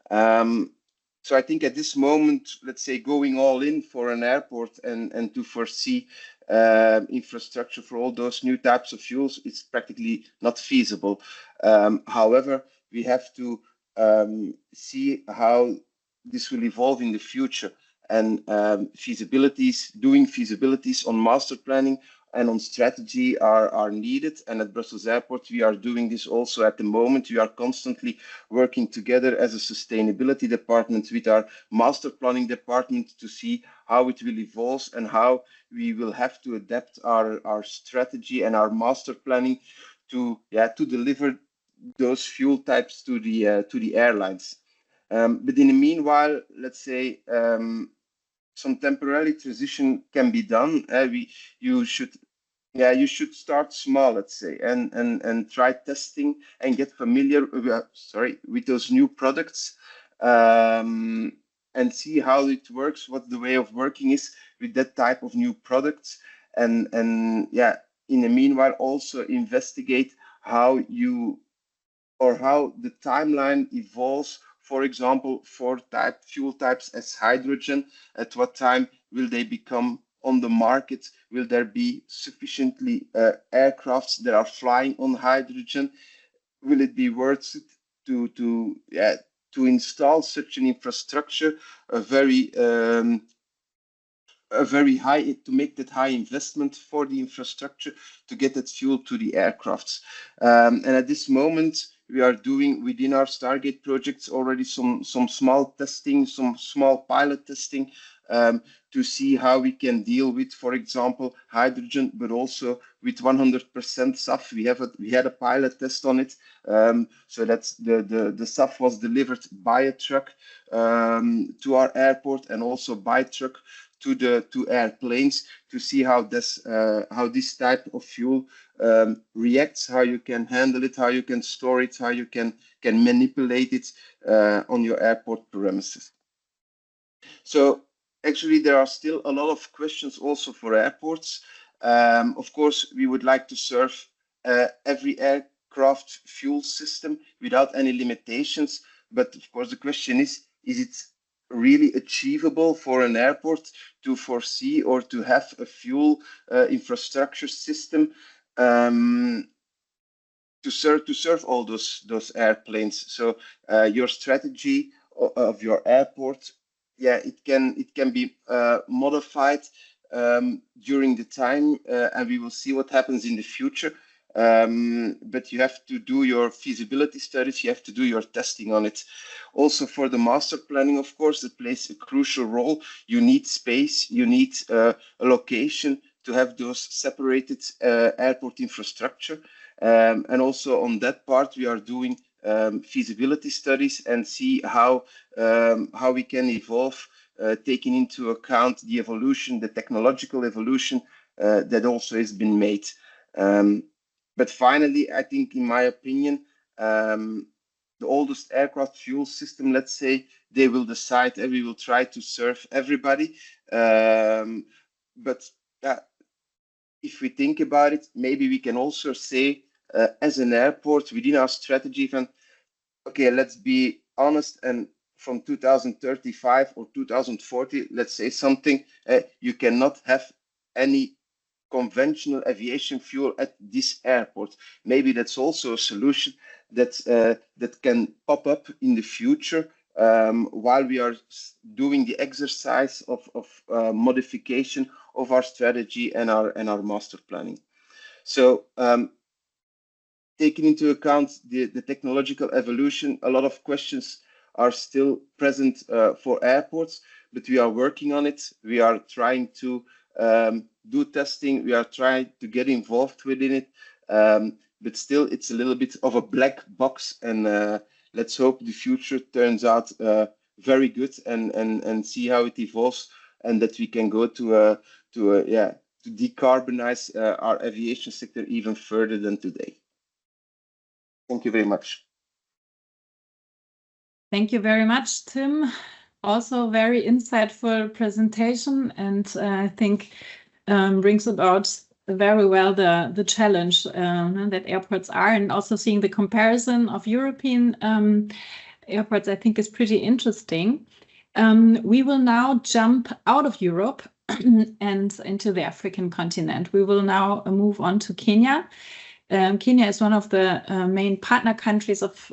So I think at this moment, let's say going all in for an airport and to foresee infrastructure for all those new types of fuels, it's practically not feasible. However, we have to see how this will evolve in the future, and doing feasibilities on master planning and on strategy are needed. And at Brussels Airport, we are doing this also at the moment. We are constantly working together as a sustainability department with our master planning department to see how it will evolve and how we will have to adapt our strategy and our master planning to deliver those fuel types to the airlines. But in the meanwhile, let's say some temporary transition can be done. You should start small, let's say, and try testing and get familiar with those new products, and see how it works, what the way of working is with that type of new products, and yeah, in the meanwhile also investigate how the timeline evolves. For example, for fuel types as hydrogen, at what time will they become on the market? Will there be sufficiently aircrafts that are flying on hydrogen? Will it be worth it to install such an infrastructure, a very high, to make that high investment for the infrastructure to get that fuel to the aircrafts? And at this moment, we are doing within our Stargate projects already some small testing, some small pilot testing, to see how we can deal with, for example, hydrogen, but also with 100% SAF. We had a pilot test on it. So that's the SAF was delivered by a truck to our airport, and also by truck to airplanes, to see how this type of fuel reacts, how you can handle it, how you can store it, how you can manipulate it on your airport premises. So actually, there are still a lot of questions also for airports. Of course, we would like to serve every aircraft fuel system without any limitations. But of course, the question is it really achievable for an airport to foresee or to have a fuel infrastructure system to serve all those airplanes? So your strategy of your airport, it can be modified during the time, and we will see what happens in the future. But you have to do your feasibility studies, you have to do your testing on it. Also for the master planning, of course, it plays a crucial role. You need space, you need a location to have those separated airport infrastructure. And also on that part, we are doing feasibility studies and see how we can evolve, taking into account the evolution, the technological evolution that also has been made. But finally, I think, in my opinion, the oldest aircraft fuel system, let's say, they will decide, and we will try to serve everybody. But if we think about it, maybe we can also say, as an airport within our strategy, okay, let's be honest, and from 2035 or 2040, let's say something, you cannot have any conventional aviation fuel at this airport. Maybe that's also a solution that can pop up in the future, while we are doing the exercise of modification of our strategy and our master planning. So taking into account the technological evolution, a lot of questions are still present for airports, but we are working on it. We are trying to do testing. We are trying to get involved within it, but still it's a little bit of a black box, and let's hope the future turns out very good and see how it evolves, and that we can go to decarbonize our aviation sector even further than today. Thank you very much. Thank you very much, Tim. Also very insightful presentation, and I think brings about very well the challenge that airports are, and also seeing the comparison of European airports, I think is pretty interesting. We will now jump out of Europe and into the African continent. We will now move on to Kenya. Kenya is one of the main partner countries of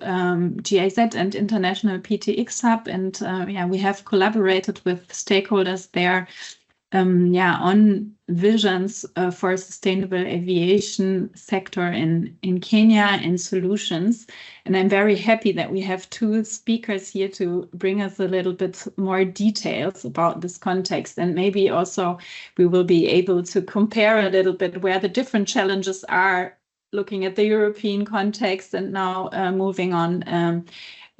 GIZ and International PTX Hub, and we have collaborated with stakeholders there on visions for a sustainable aviation sector in Kenya and solutions. And I'm very happy that we have two speakers here to bring us a little bit more details about this context, and maybe also we will be able to compare a little bit where the different challenges are, looking at the European context and now moving on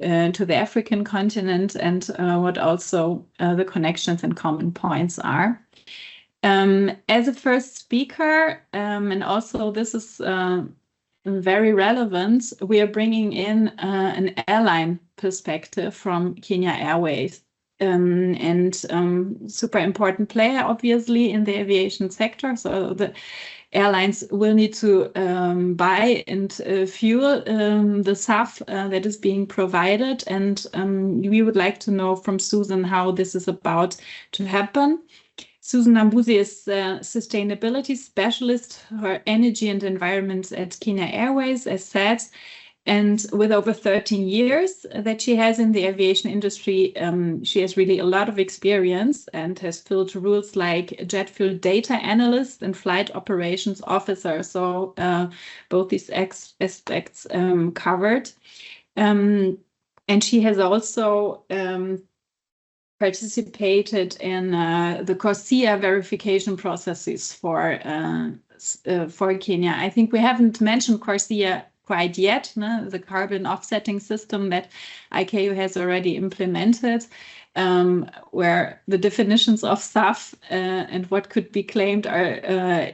to the African continent, and what also the connections and common points are. As a first speaker, and also this is very relevant, we are bringing in an airline perspective from Kenya Airways, and super important player, obviously, in the aviation sector. So the airlines will need to buy and fuel the SAF that is being provided. And we would like to know from Susan how this is about to happen. Susan Nambusi is a sustainability specialist for energy and environment at Kenya Airways, as said. And with over 13 years that she has in the aviation industry, she has really a lot of experience and has filled roles like jet fuel data analyst and flight operations officer. So both these aspects covered. And she has also participated in the CORSIA verification processes for Kenya. I think we haven't mentioned CORSIA quite yet, no? The carbon offsetting system that ICAO has already implemented, where the definitions of SAF and what could be claimed are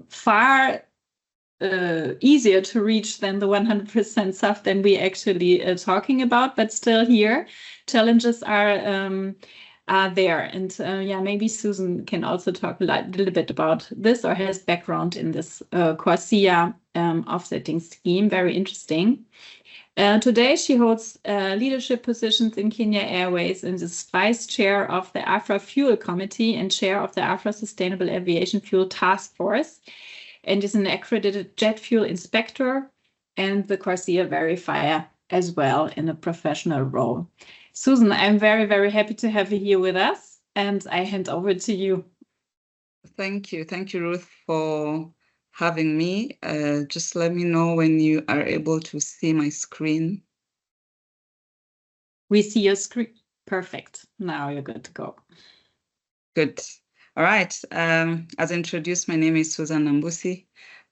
far easier to reach than the 100% SAF than we actually are talking about. But still here, challenges are there. And maybe Susan can also talk a little bit about this, or has background in this CORSIA offsetting scheme. Very interesting. Today, she holds leadership positions in Kenya Airways and is vice chair of the AFRA Fuel Committee and chair of the AFRA Sustainable Aviation Fuel Task Force, and is an accredited jet fuel inspector and the CORSIA verifier as well in a professional role. Susan, I'm very, very happy to have you here with us, and I hand over to you. Thank you. Thank you, Ruth, for having me. Just let me know when you are able to see my screen. We see your screen. Perfect. Now you're good to go. Good. All right. As introduced, my name is Susan Nambusi.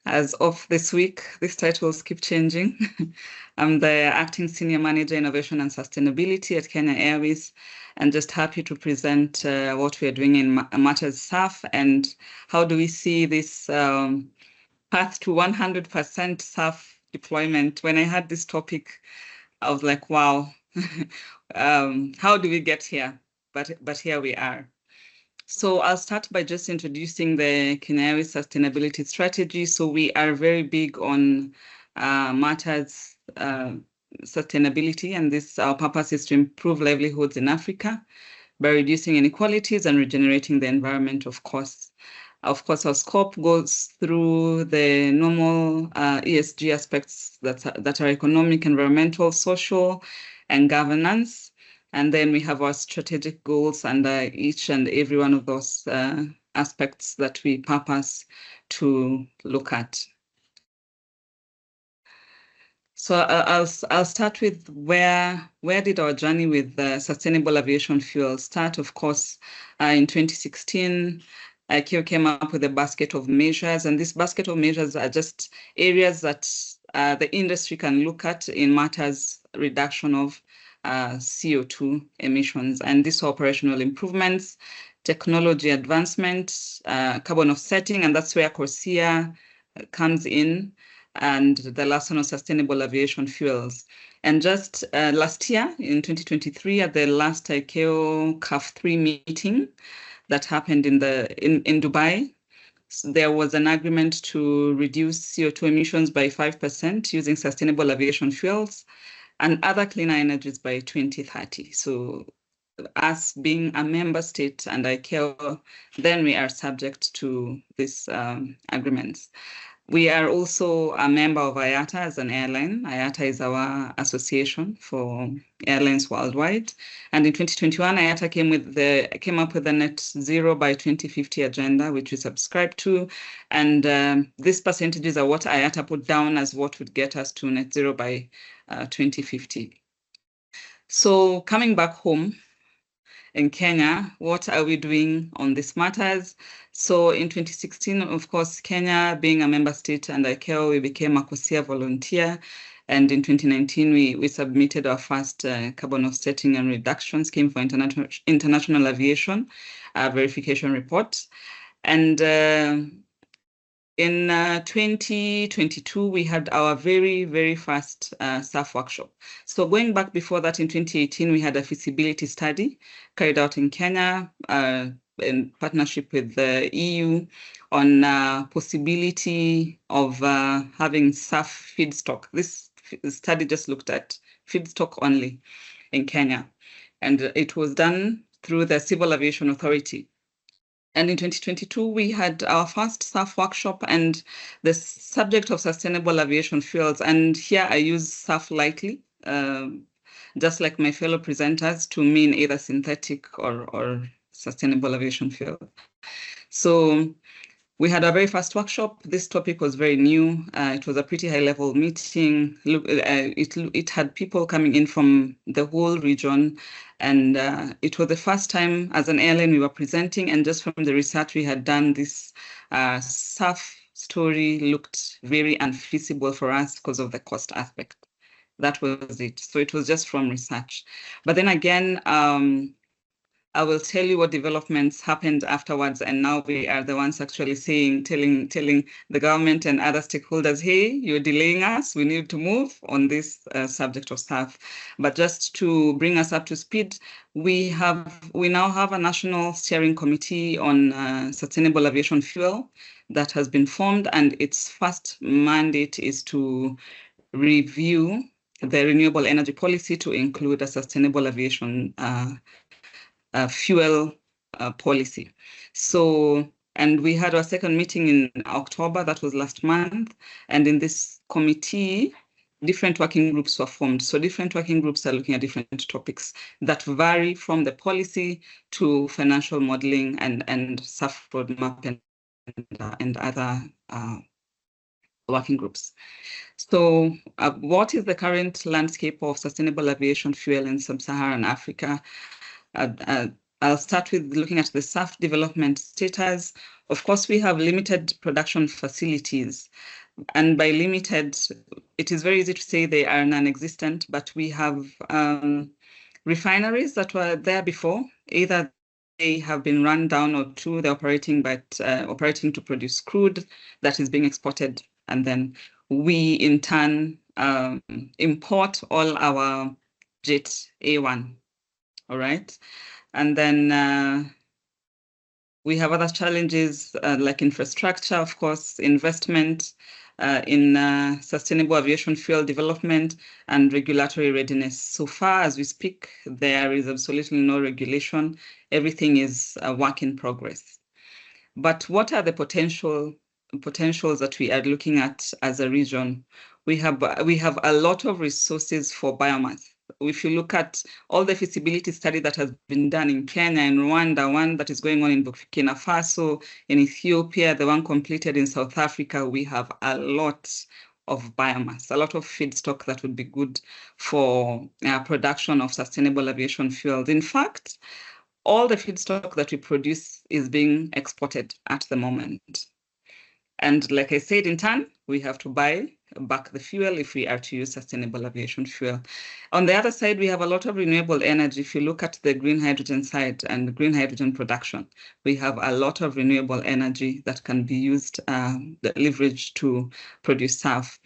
As of this week, these titles keep changing. I'm the Acting Senior Manager, Innovation and Sustainability at Kenya Airways, and just happy to present what we are doing in matters SAF and how do we see this path to 100% SAF deployment. When I had this topic, I was like, wow, how do we get here? But here we are. So I'll start by just introducing the Kenya Airways sustainability strategy. So we are very big on matters sustainability, and this our purpose is to improve livelihoods in Africa by reducing inequalities and regenerating the environment, of course. Of course, our scope goes through the normal ESG aspects that are economic, environmental, social, and governance. And then we have our strategic goals under each and every one of those aspects that we purpose to look at. So I'll start with where did our journey with sustainable aviation fuel start? Of course, in 2016, ICAO came up with a basket of measures, and this basket of measures are just areas that the industry can look at in matters reduction of CO2 emissions, and these operational improvements, technology advancement, carbon offsetting, and that's where CORSIA comes in, and the last one on sustainable aviation fuels. And just last year, in 2023, at the last ICAO CAF 3 meeting that happened in Dubai, there was an agreement to reduce CO2 emissions by 5% using sustainable aviation fuels and other cleaner energies by 2030. So us being a member state and ICAO, then we are subject to these agreements. We are also a member of IATA as an airline. IATA is our association for airlines worldwide. And in 2021, IATA came up with a net zero by 2050 agenda, which we subscribe to. And these percentages are what IATA put down as what would get us to net zero by 2050. So coming back home, in Kenya, what are we doing on these matters? So in 2016, of course, Kenya being a member state and ICAO, we became a CORSIA volunteer. And in 2019, we submitted our first carbon offsetting and reduction scheme for international aviation verification report. And in 2022, we had our very, very first SAF workshop. So going back before that, in 2018, we had a feasibility study carried out in Kenya in partnership with the EU on possibility of having SAF feedstock. This study just looked at feedstock only in Kenya, and it was done through the Civil Aviation Authority. And in 2022, we had our first SAF workshop and the subject of sustainable aviation fuels. And here I use SAF lightly, just like my fellow presenters, to mean either synthetic or sustainable aviation fuel. So we had our very first workshop. This topic was very new. It was a pretty high-level meeting. It had people coming in from the whole region. And it was the first time as an airline we were presenting. And just from the research we had done, this SAF story looked very unfeasible for us because of the cost aspect. That was it. So it was just from research. But then again, I will tell you what developments happened afterwards, and now we are the ones actually telling the government and other stakeholders, hey, you're delaying us, we need to move on this subject of SAF. But just to bring us up to speed, we now have a national steering committee on sustainable aviation fuel that has been formed, and its first mandate is to review the renewable energy policy to include a sustainable aviation fuel policy. So, and we had our second meeting in October, that was last month. And in this committee, different working groups were formed. So different working groups are looking at different topics that vary from the policy to financial modeling and SAF roadmap and other working groups. So what is the current landscape of sustainable aviation fuel in Sub-Saharan Africa? I'll start with looking at the SAF development status. Of course, we have limited production facilities. And by limited, it is very easy to say they are non-existent, but we have refineries that were there before. Either they have been run down, or two, they're operating, but operating to produce crude that is being exported. And then we, in turn, import all our jet A1. All right. And then we have other challenges like infrastructure, of course, investment in sustainable aviation fuel development and regulatory readiness. So far as we speak, there is absolutely no regulation. Everything is a work in progress. But what are the potentials that we are looking at as a region? We have a lot of resources for biomass. If you look at all the feasibility study that has been done in Kenya and Rwanda, one that is going on in Burkina Faso, in Ethiopia, the one completed in South Africa, we have a lot of biomass, a lot of feedstock that would be good for production of sustainable aviation fuels. In fact, all the feedstock that we produce is being exported at the moment. And like I said, in turn, we have to buy back the fuel if we are to use sustainable aviation fuel. On the other side, we have a lot of renewable energy. If you look at the green hydrogen side and green hydrogen production, we have a lot of renewable energy that can be used, leveraged to produce SAF.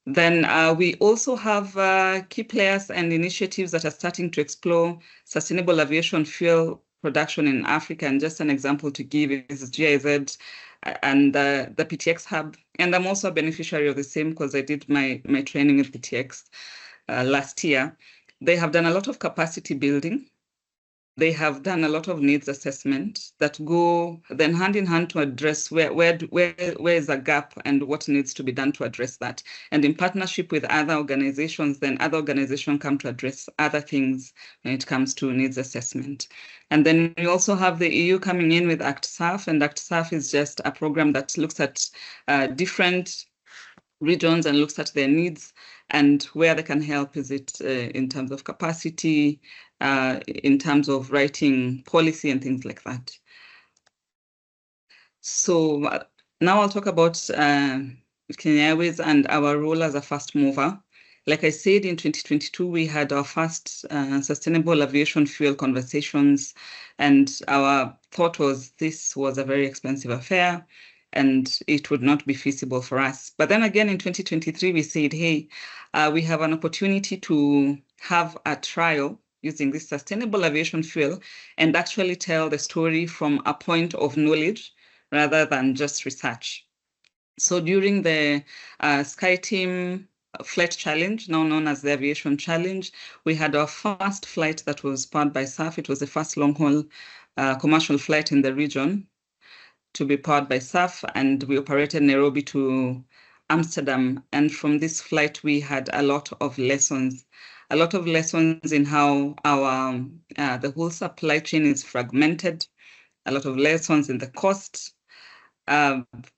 Then we also have key players and initiatives that are starting to explore sustainable aviation fuel production in Africa. And just an example to give is GIZ and the PTX hub. And I'm also a beneficiary of the same because I did my training at PTX last year. They have done a lot of capacity building. They have done a lot of needs assessment that go then hand in hand to address where is the gap and what needs to be done to address that. And in partnership with other organizations, then other organizations come to address other things when it comes to needs assessment. And then we also have the EU coming in with ACT-SAF, and ACT-SAF is just a program that looks at different regions and looks at their needs and where they can help. Is it in terms of capacity, in terms of writing policy and things like that. So now I'll talk about Kenya Airways and our role as a fast mover. Like I said, in 2022, we had our first sustainable aviation fuel conversations, and our thought was this was a very expensive affair and it would not be feasible for us. But then again, in 2023, we said, hey, we have an opportunity to have a trial using this sustainable aviation fuel and actually tell the story from a point of knowledge rather than just research. So during the SkyTeam Flight Challenge, now known as the Aviation Challenge, we had our first flight that was powered by SAF. It was the first long-haul commercial flight in the region to be powered by SAF, and we operated Nairobi to Amsterdam. And from this flight, we had a lot of lessons in how our the whole supply chain is fragmented, a lot of lessons in the cost.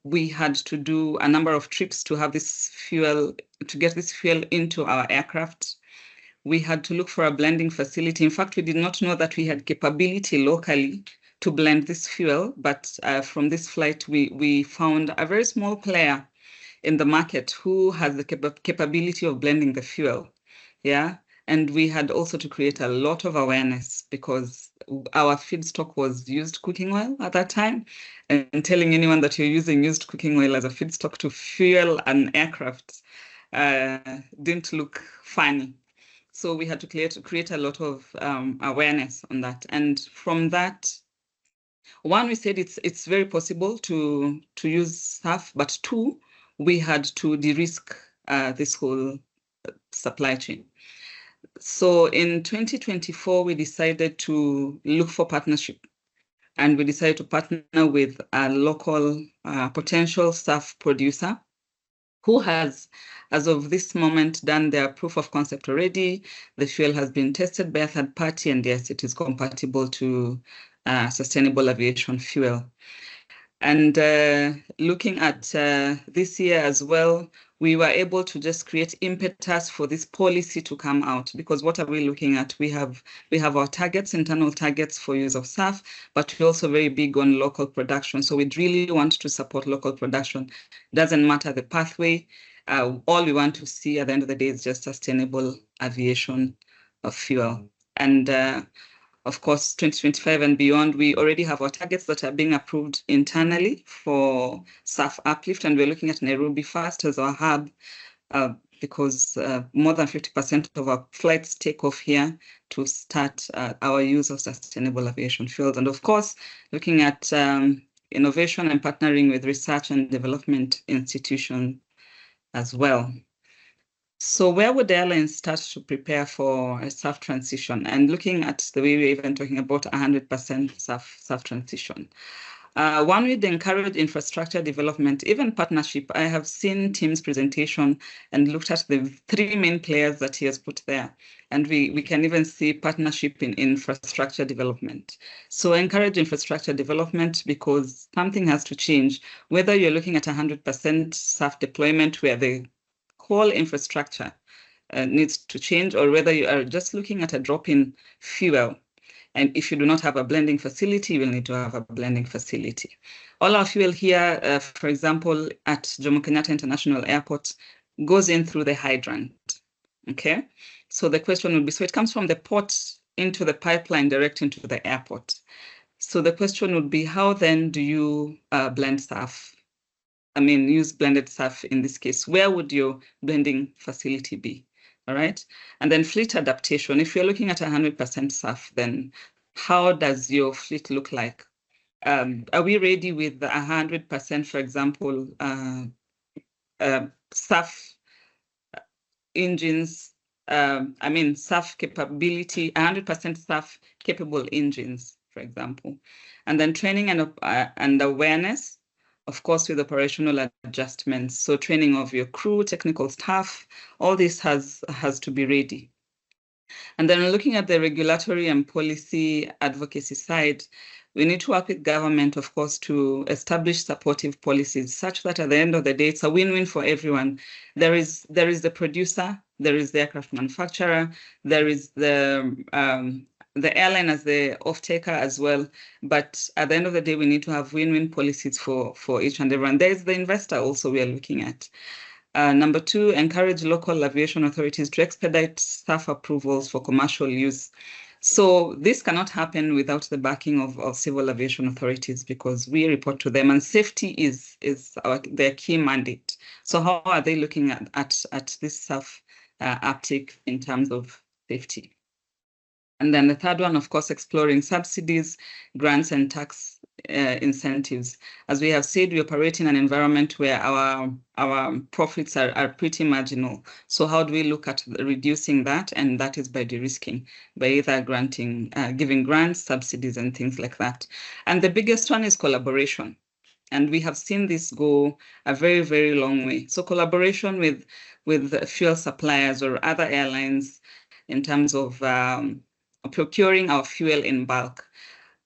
We had to do a number of trips to have this fuel, to get this fuel into our aircraft. We had to look for a blending facility. In fact, we did not know that we had capability locally to blend this fuel, but from this flight, we found a very small player in the market who has the capability of blending the fuel. Yeah, and we had also to create a lot of awareness because our feedstock was used cooking oil at that time, and telling anyone that you're using used cooking oil as a feedstock to fuel an aircraft didn't look funny. So we had to create a lot of awareness on that, and from that, one, we said it's very possible to use SAF, but two, we had to de-risk this whole supply chain. So in 2024, we decided to look for partnership, and we decided to partner with a local potential SAF producer who has, as of this moment, done their proof of concept already. The fuel has been tested by a third party, and yes, it is compatible to sustainable aviation fuel. And looking at this year as well, we were able to just create impetus for this policy to come out, because what are we looking at? We have our targets, internal targets for use of SAF, but we're also very big on local production. So we really want to support local production. Doesn't matter the pathway. All we want to see at the end of the day is just sustainable aviation fuel. And of course, 2025 and beyond, we already have our targets that are being approved internally for SAF uplift, and we're looking at Nairobi first as our hub because more than 50% of our flights take off here to start our use of sustainable aviation fuels. And of course, looking at innovation and partnering with research and development institutions as well. So where would airlines start to prepare for a SAF transition? And looking at the way we're even talking about 100% SAF transition. One would encourage infrastructure development, even partnership. I have seen Tim's presentation and looked at the 3 main players that he has put there. And we can even see partnership in infrastructure development. So encourage infrastructure development because something has to change. Whether you're looking at 100% SAF deployment where the whole infrastructure needs to change, or whether you are just looking at a drop in fuel. And if you do not have a blending facility, you will need to have a blending facility. All our fuel here, for example, at Jomo Kenyatta International Airport, goes in through the hydrant, okay? So the question would be, so it comes from the port into the pipeline direct into the airport. So the question would be, how then do you blend SAF? I mean, use blended SAF in this case. Where would your blending facility be? All right. And then fleet adaptation. If you're looking at 100% SAF, then how does your fleet look like? Are we ready with 100%, for example, SAF engines? I mean, SAF capability, 100% SAF capable engines, for example. And then training and awareness. Of course, with operational adjustments. So training of your crew, technical staff, all this has to be ready. And then looking at the regulatory and policy advocacy side, we need to work with government, of course, to establish supportive policies such that at the end of the day, it's a win-win for everyone. There is the producer, there is the aircraft manufacturer, there is the airline as the off-taker as well. But at the end of the day, we need to have win-win policies for each and everyone. There's the investor also we are looking at. Number 2, encourage local aviation authorities to expedite SAF approvals for commercial use. So this cannot happen without the backing of civil aviation authorities because we report to them and safety is their key mandate. So how are they looking at this SAF uptake in terms of safety? And then the third one, of course, exploring subsidies, grants, and tax incentives. As we have said, we operate in an environment where our profits are pretty marginal. So how do we look at reducing that? And that is by de-risking, by either giving grants, subsidies, and things like that. And the biggest one is collaboration. And we have seen this go a very, very long way. So collaboration with fuel suppliers or other airlines in terms of procuring our fuel in bulk.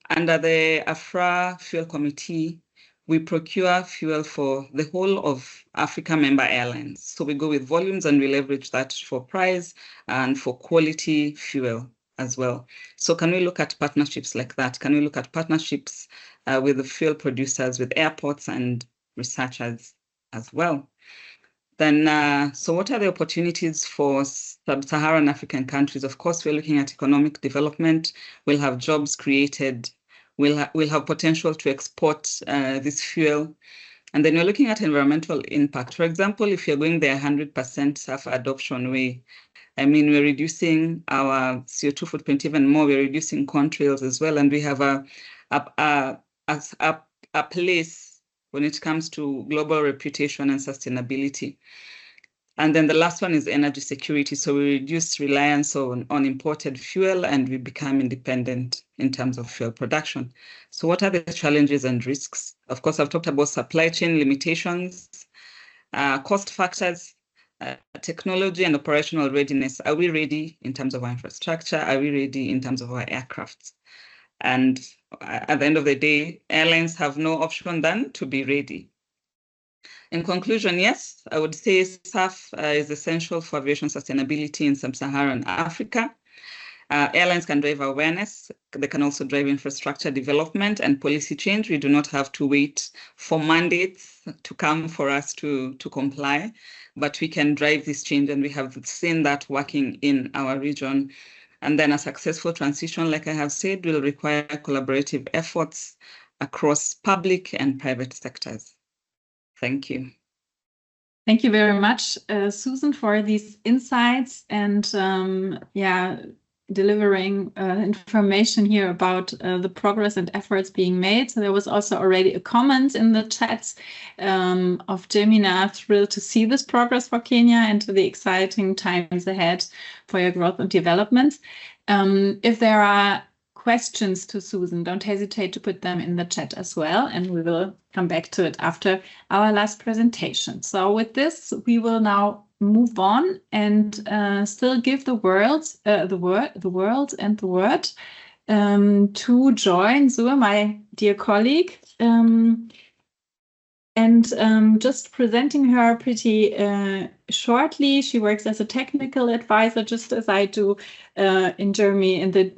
Under the AFRA Fuel Committee, we procure fuel for the whole of Africa member airlines. So we go with volumes and we leverage that for price and for quality fuel as well. So can we look at partnerships like that? Can we look at partnerships with the fuel producers, with airports and researchers as well? Then, so what are the opportunities for Sub-Saharan African countries? Of course, we're looking at economic development. We'll have jobs created. We'll have potential to export this fuel. And then we're looking at environmental impact. For example, if you're going the 100% SAF adoption way, I mean, we're reducing our CO2 footprint even more. We're reducing contrails as well. And we have a place when it comes to global reputation and sustainability. And then the last one is energy security. So we reduce reliance on imported fuel and we become independent in terms of fuel production. So what are the challenges and risks? Of course, I've talked about supply chain limitations, cost factors, technology and operational readiness. Are we ready in terms of our infrastructure? Are we ready in terms of our aircraft? And at the end of the day, airlines have no option than to be ready. In conclusion, yes, I would say SAF is essential for aviation sustainability in Sub-Saharan Africa. Airlines can drive awareness. They can also drive infrastructure development and policy change. We do not have to wait for mandates to come for us to comply, but we can drive this change, and we have seen that working in our region. And then a successful transition, like I have said, will require collaborative efforts across public and private sectors. Thank you. Thank you very much, Susan, for these insights and delivering information here about the progress and efforts being made. So there was also already a comment in the chat of Jemina, thrilled to see this progress for Kenya and to the exciting times ahead for your growth and development. If there are questions to Susan, don't hesitate to put them in the chat as well, and we will come back to it after our last presentation. So with this, we will now move on and still give the word to Joy Nzue, my dear colleague. Just presenting her pretty shortly, she works as a technical advisor, just as I do in Germany in the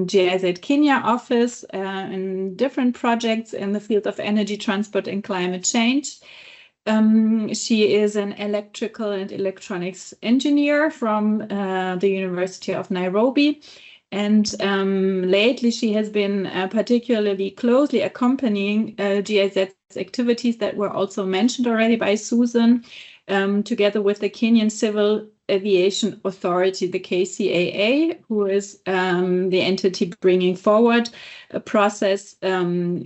GIZ Kenya office in different projects in the field of energy, transport, and climate change. She is an electrical and electronics engineer from the University of Nairobi. And lately, she has been particularly closely accompanying GIZ's activities that were also mentioned already by Susan, together with the Kenyan Civil Aviation Authority, the KCAA, who is the entity bringing forward a process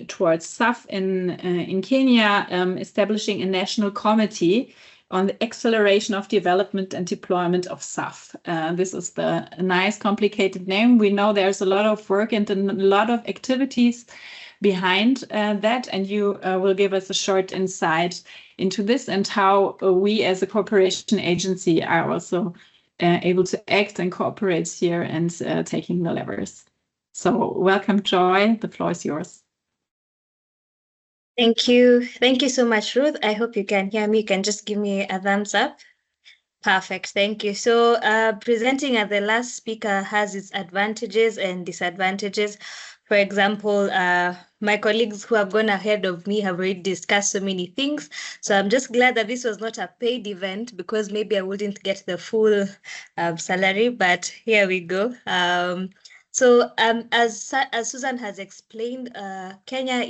towards SAF in Kenya, establishing a national committee on the acceleration of development and deployment of SAF. This is the nice, complicated name. We know there's a lot of work and a lot of activities behind that, and you will give us a short insight into this and how we as a cooperation agency are also able to act and cooperate here and taking the levers. So welcome, Joy. The floor is yours. Thank you. Thank you so much, Ruth. I hope you can hear me. You can just give me a thumbs up. Perfect. Thank you. So presenting as the last speaker has its advantages and disadvantages. For example, my colleagues who have gone ahead of me have already discussed so many things. So I'm just glad that this was not a paid event, because maybe I wouldn't get the full salary, but here we go. So as Susan has explained, Kenya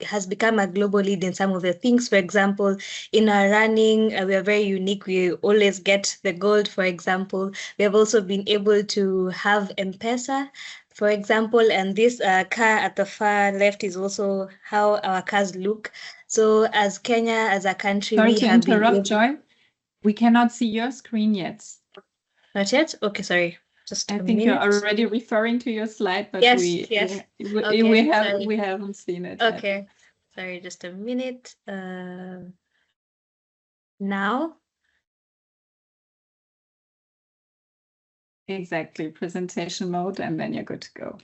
has become a global lead in some of the things. For example, in our running, we are very unique. We always get the gold, for example. We have also been able to have M-Pesa, for example, and this car at the far left is also how our cars look. So as Kenya, as a country, Sorry to interrupt, Joy. We cannot see your screen yet. Not yet? Okay, sorry. Just I think you're already referring to your slide, but yes, we haven't seen it. Okay, yet. Sorry, just a minute. Now. Exactly, presentation mode, and then you're good to go.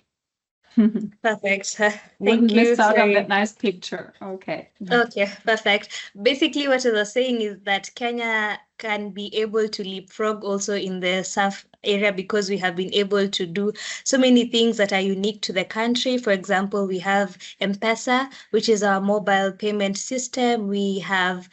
Perfect. Wouldn't miss out on that nice picture. Okay. Okay, perfect. Basically, what I was saying is that Kenya can be able to leapfrog also in the SAF area, because we have been able to do so many things that are unique to the country. For example, we have M-Pesa, which is our mobile payment system. We have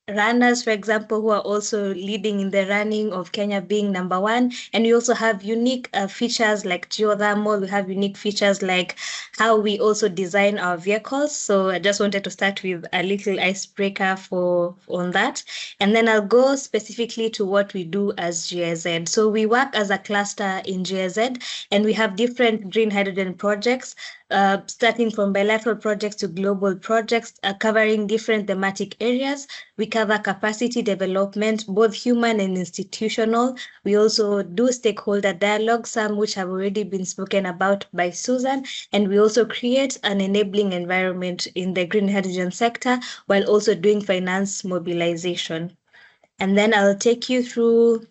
runners, for example, who are also leading in the running of Kenya being #1. And we also have unique features like geothermal. We have unique features like how we also design our vehicles. So I just wanted to start with a little icebreaker on that. And then I'll go specifically to what we do as GIZ. So we work as a cluster in GIZ, and we have different green hydrogen projects, starting from bilateral projects to global projects, covering different thematic areas. We cover capacity development, both human and institutional. We also do stakeholder dialogue, some which have already been spoken about by Susan. And we also create an enabling environment in the green hydrogen sector, while also doing finance mobilization. And then I'll take you through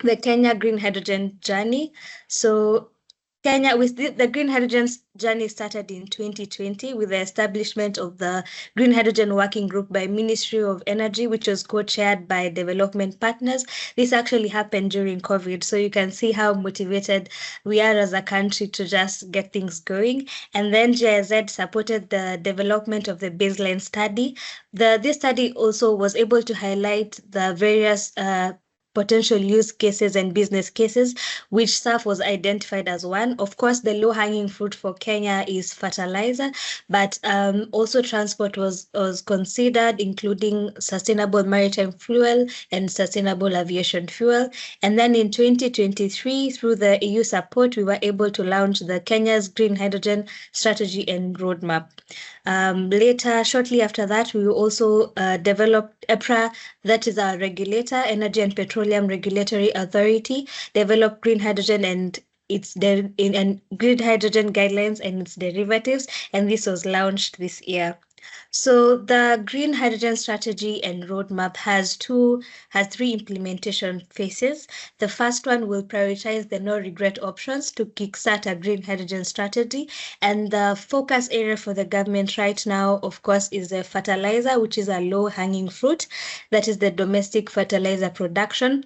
the Kenya green hydrogen journey. So Kenya, with the green hydrogen journey started in 2020 with the establishment of the Green Hydrogen Working Group by Ministry of Energy, which was co-chaired by development partners. This actually happened during COVID, so you can see how motivated we are as a country to just get things going. And then GIZ supported the development of the baseline study. This study also was able to highlight the various potential use cases and business cases, which SAF was identified as one. Of course, the low-hanging fruit for Kenya is fertilizer, but also transport was considered, including sustainable maritime fuel and sustainable aviation fuel. And then in 2023, through the EU support, we were able to launch the Kenya's Green Hydrogen Strategy and Roadmap. Later, shortly after that, we also developed EPRA, that is our regulator, Energy and Petroleum Regulatory Authority, developed green hydrogen and its green hydrogen guidelines and its derivatives, and this was launched this year. So the green hydrogen strategy and roadmap has three implementation phases. The first one will prioritize the no regret options to kickstart a green hydrogen strategy. And the focus area for the government right now, of course, is the fertilizer, which is a low hanging fruit. That is the domestic fertilizer production.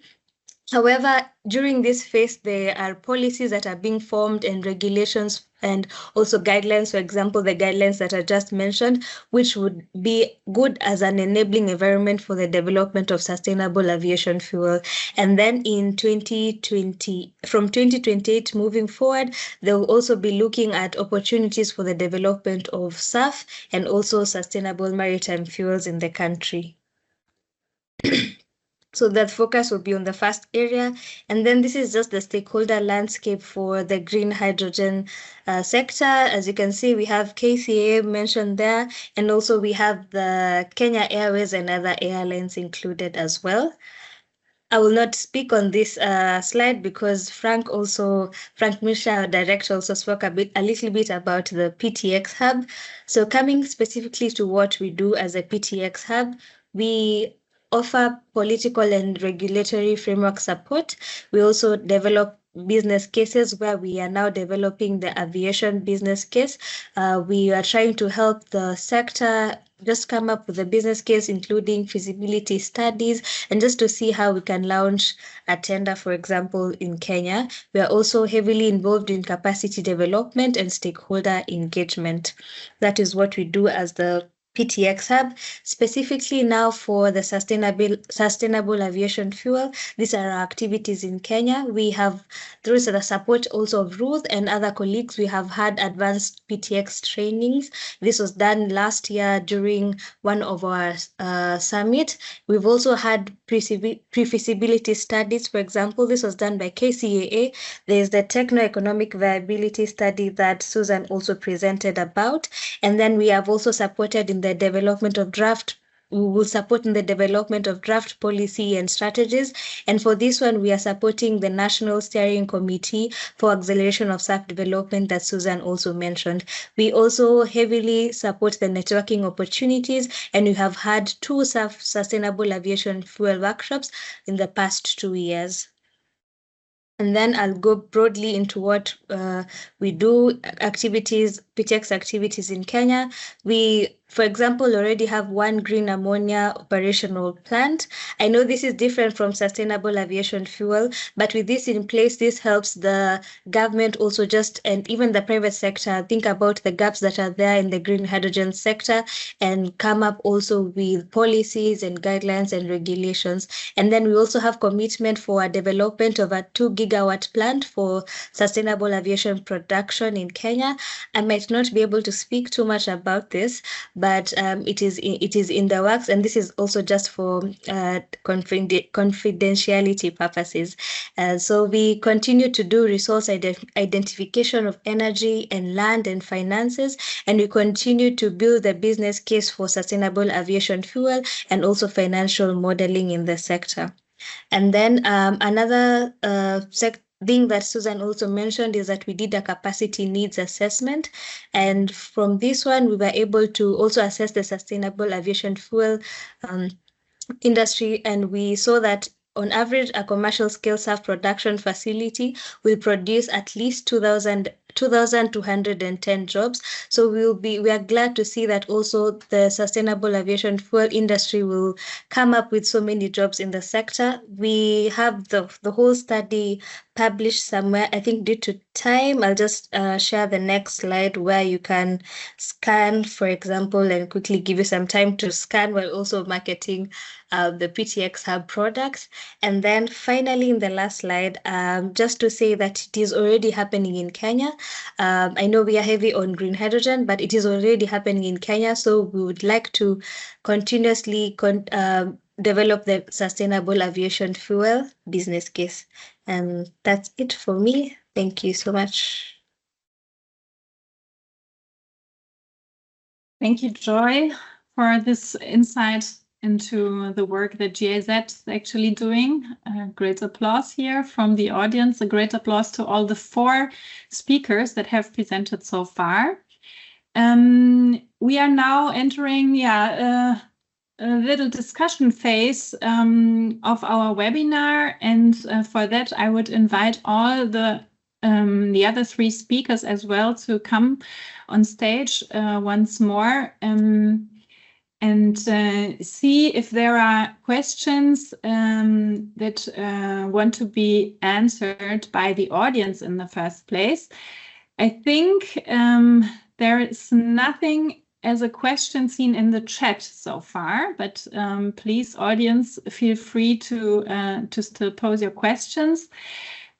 However, during this phase, there are policies that are being formed and regulations and also guidelines, for example, the guidelines that I just mentioned, which would be good as an enabling environment for the development of sustainable aviation fuel. And then in 2020, from 2028 moving forward, they will also be looking at opportunities for the development of SAF and also sustainable maritime fuels in the country. So that focus will be on the first area. And then this is just the stakeholder landscape for the green hydrogen sector. As you can see, we have KCA mentioned there, and also we have the Kenya Airways and other airlines included as well. I will not speak on this slide because Frank Misha, our director, also spoke a little bit about the PTX hub. So coming specifically to what we do as a PTX hub, we offer political and regulatory framework support. We also develop business cases where we are now developing the aviation business case. We are trying to help the sector just come up with a business case, including feasibility studies, and just to see how we can launch a tender, for example, in Kenya. We are also heavily involved in capacity development and stakeholder engagement. That is what we do as the PTX hub. Specifically now for the sustainable aviation fuel, these are our activities in Kenya. We have, through the support also of Ruth and other colleagues, we have had advanced PTX trainings. This was done last year during one of our summit. We've also had pre-feasibility studies. For example, this was done by KCAA. There's the techno-economic viability study that Susan also presented about. And then we have also supported in the development of draft. We will support in the development of draft policy and strategies. And for this one, we are supporting the National Steering Committee for Acceleration of SAF Development that Susan also mentioned. We also heavily support the networking opportunities, and we have had 2 SAF Sustainable Aviation Fuel workshops in the past 2 years. And then I'll go broadly into what we do, activities, PTX activities in Kenya. We, for example, already have 1 green ammonia operational plant. I know this is different from sustainable aviation fuel, but with this in place, this helps the government also and even the private sector think about the gaps that are there in the green hydrogen sector and come up also with policies and guidelines and regulations. And then we also have commitment for a development of a 2 gigawatt plant for sustainable aviation production in Kenya. I might not be able to speak too much about this, but it is in the works, and this is also just for confidentiality purposes. So we continue to do resource identification of energy and land and finances, and we continue to build the business case for sustainable aviation fuel and also financial modeling in the sector. And then another thing that Susan also mentioned is that we did a capacity needs assessment. And from this one, we were able to also assess the sustainable aviation fuel industry. And we saw that on average, a commercial scale SAF production facility will produce at least 2,210 jobs. So we are glad to see that also the sustainable aviation fuel industry will come up with so many jobs in the sector. We have the whole study published somewhere. I think due to time, I'll just share the next slide where you can scan, for example, and quickly give you some time to scan while also marketing the PTX Hub products. And then finally, in the last slide, just to say that it is already happening in Kenya. I know we are heavy on green hydrogen, but it is already happening in Kenya. So we would like to continuously develop the sustainable aviation fuel business case. And that's it for me. Thank you so much. Thank you, Joy, for this insight into the work that GIZ is actually doing. Great applause here from the audience. A great applause to all the 4 speakers that have presented so far. We are now entering a little discussion phase of our webinar, and for that I would invite all the other 3 speakers as well to come on stage once more and see if there are questions that want to be answered by the audience in the first place. I think there is nothing as a question seen in the chat so far, but please, audience, feel free to still pose your questions.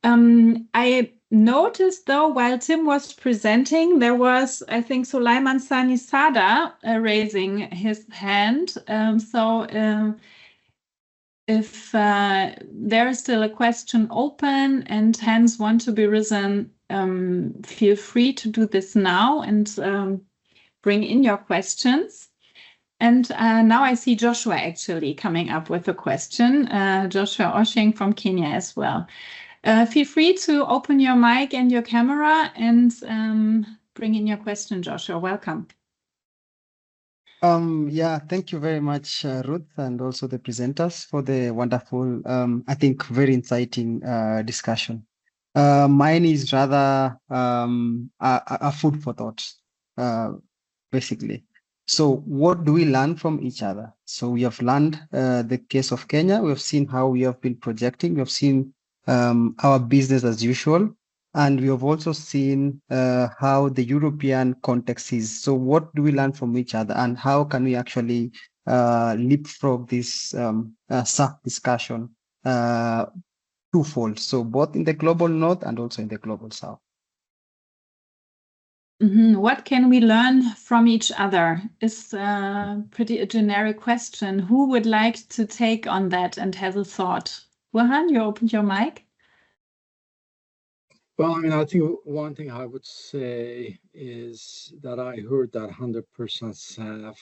I noticed, though, while Tim was presenting, there was, I think, Sulaiman Sani Sada raising his hand. If there is still a question open and hands want to be risen, feel free to do this now and bring in your questions. And now I see Joshua actually coming up with a question, Joshua Oshing from Kenya as well. Feel free to open your mic and your camera and bring in your question, Joshua. Welcome. Yeah, thank you very much, Ruth, and also the presenters for the wonderful, I think, very inciting discussion. Mine is rather a food for thought, basically. So what do we learn from each other? So we have learned the case of Kenya. We have seen how we have been projecting. We have seen our business as usual. And we have also seen how the European context is. So what do we learn from each other, and how can we actually leapfrog this SAF discussion twofold? So both in the global north and also in the global south. What can we learn from each other is pretty a generic question. Who would like to take on that and has a thought? Gurhan, you opened your mic. Well, I mean, I think one thing I would say is that I heard that 100% SAF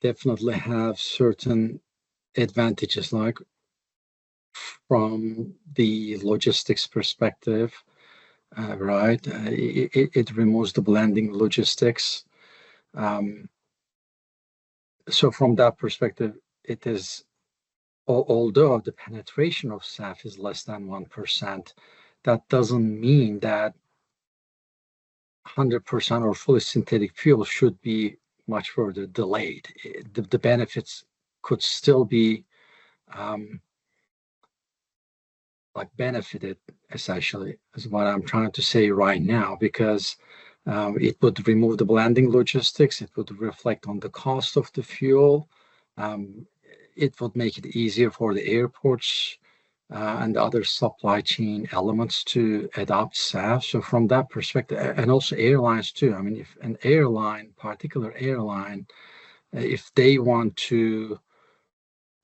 definitely have certain advantages, like from the logistics perspective, right? It removes the blending logistics. So from that perspective, it is, although the penetration of SAF is less than 1%, that doesn't mean that 100% or fully synthetic fuel should be much further delayed. The benefits could still be like benefited, essentially, is what I'm trying to say right now, because it would remove the blending logistics. It would reflect on the cost of the fuel. It would make it easier for the airports and other supply chain elements to adopt SAF. So from that perspective, and also airlines too. I mean, if an airline, particular airline, if they want to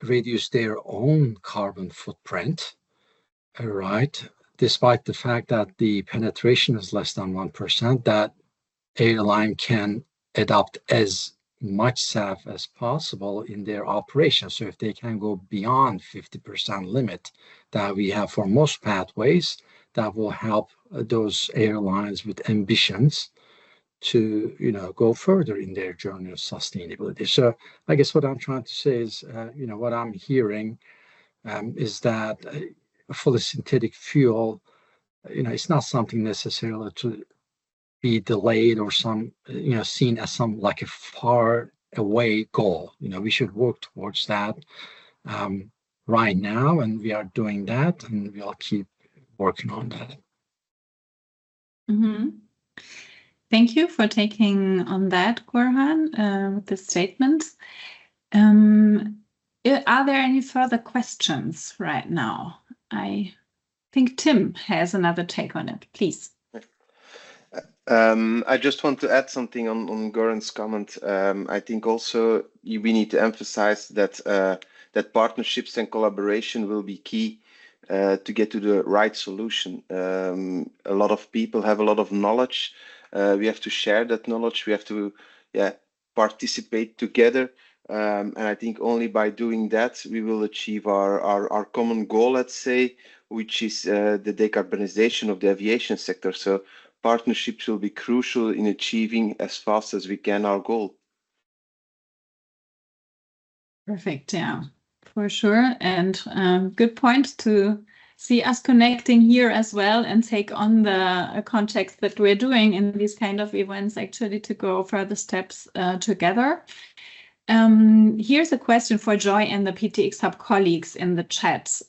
reduce their own carbon footprint, right, despite the fact that the penetration is less than 1%, that airline can adopt as much SAF as possible in their operation. So if they can go beyond 50% limit that we have for most pathways, that will help those airlines with ambitions to, go further in their journey of sustainability. So I guess what I'm trying to say is, what I'm hearing is that fully synthetic fuel, it's not something necessarily to be delayed or some, seen as some like a far away goal. We should work towards that right now, and we are doing that, and we'll keep working on that. Thank you for taking on that, Gurhan, with the statements. Are there any further questions right now? I think Tim has another take on it. Please. I just want to add something on Gurhan's comment. I think also we need to emphasize that that partnerships and collaboration will be key to get to the right solution. A lot of people have a lot of knowledge. We have to share that knowledge. We have to participate together And I think only by doing that, we will achieve our common goal, let's say, which is the decarbonization of the aviation sector. So partnerships will be crucial in achieving as fast as we can our goal. Perfect, yeah, for sure. And good point to see us connecting here as well and take on the context that we're doing in these kind of events, actually, to go further steps together. Here's a question for Joy and the PTX Hub colleagues in the chat.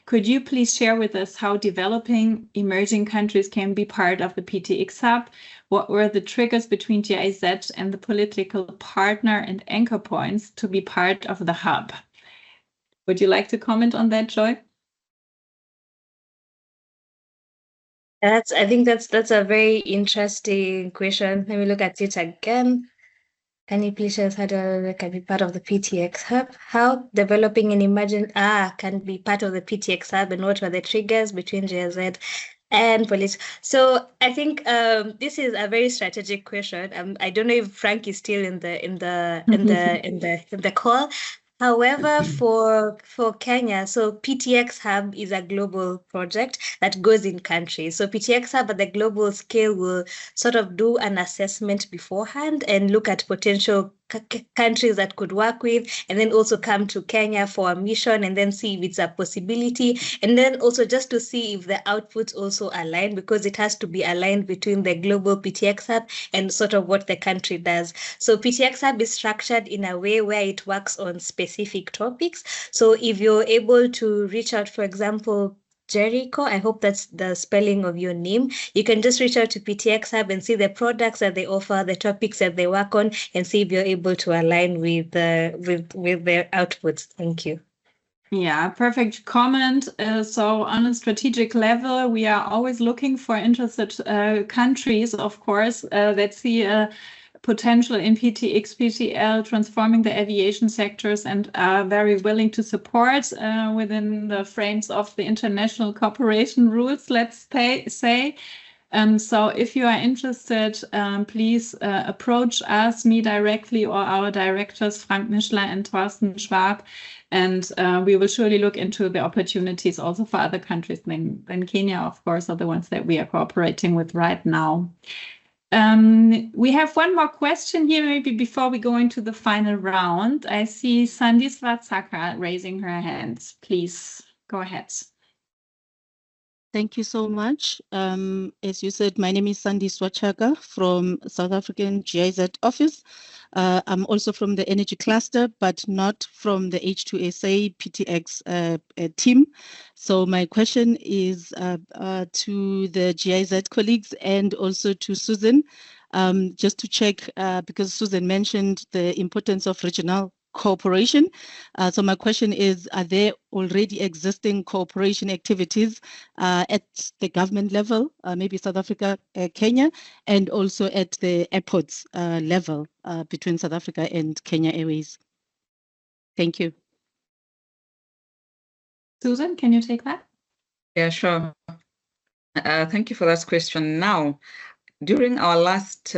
Could you please share with us how developing emerging countries can be part of the PTX Hub? What were the triggers between GIZ and the political partner and anchor points to be part of the hub? Would you like to comment on that, Joy? I think that's a very interesting question. Let me look at it again. Can you please share how can be part of the PTX Hub? How developing and emerging can be part of the PTX Hub, and what were the triggers between GIZ and police? So I think this is a very strategic question. I don't know if Frank is still in the call. However, for Kenya, so PTX Hub is a global project that goes in countries. So PTX Hub at the global scale will sort of do an assessment beforehand and look at potential countries that could work with, and then also come to Kenya for a mission and then see if it's a possibility. And then also just to see if the outputs also align, because it has to be aligned between the global PTX Hub and sort of what the country does. So PTX Hub is structured in a way where it works on specific topics. So if you're able to reach out, for example, Jericho, I hope that's the spelling of your name. You can just reach out to PTX Hub and see the products that they offer, the topics that they work on, and see if you're able to align with their outputs. Thank you. Yeah, perfect comment. So on a strategic level, we are always looking for interested countries, of course, that see a potential in PTX, PTL, transforming the aviation sectors, and are very willing to support within the frames of the international cooperation rules, let's say. So if you are interested, please approach us, me directly, or our directors, Frank Mischler and Thorsten Schwab, and we will surely look into the opportunities also for other countries than Kenya, of course, are the ones that we are cooperating with right now. We have one more question here, maybe before we go into the final round. I see Sandy Swatsaka raising her hand. Please go ahead. Thank you so much. As you said, my name is Sandy Swatshaka from South African GIZ office. I'm also from the energy cluster, but not from the H2SA PTX team. So my question is to the GIZ colleagues and also to Susan, just to check, because Susan mentioned the importance of regional cooperation. So my question is, are there already existing cooperation activities at the government level, maybe South Africa, Kenya, and also at the airports level between South Africa and Kenya Airways? Thank you. Susan, can you take that? Yeah, sure. Thank you for that question. Now, during our last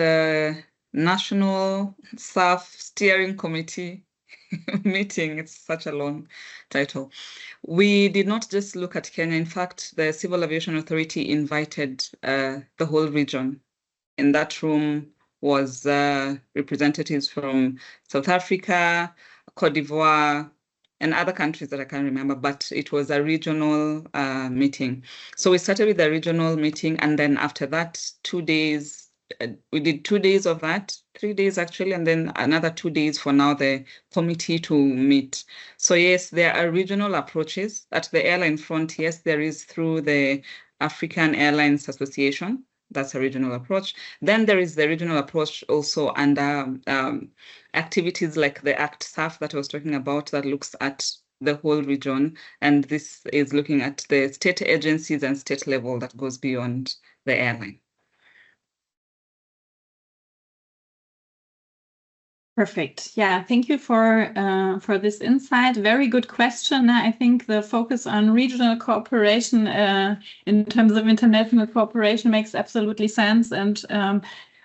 National SAF Steering Committee meeting, it's such a long title, we did not just look at Kenya. In fact, the Civil Aviation Authority invited the whole region. In that room was representatives from South Africa, Cote d'Ivoire, and other countries that I can't remember, but it was a regional meeting. So we started with a regional meeting, and then after that, 2 days, we did 2 days of that, 3 days actually, and then another 2 days for now the committee to meet. So yes, there are regional approaches. At the airline front, yes, there is through the African Airlines Association. That's a regional approach. Then there is the regional approach also under activities like the ACT SAF that I was talking about, that looks at the whole region. And this is looking at the state agencies and state level that goes beyond the airline. Perfect. Yeah, thank you for this insight. Very good question. I think the focus on regional cooperation in terms of international cooperation makes absolutely sense. And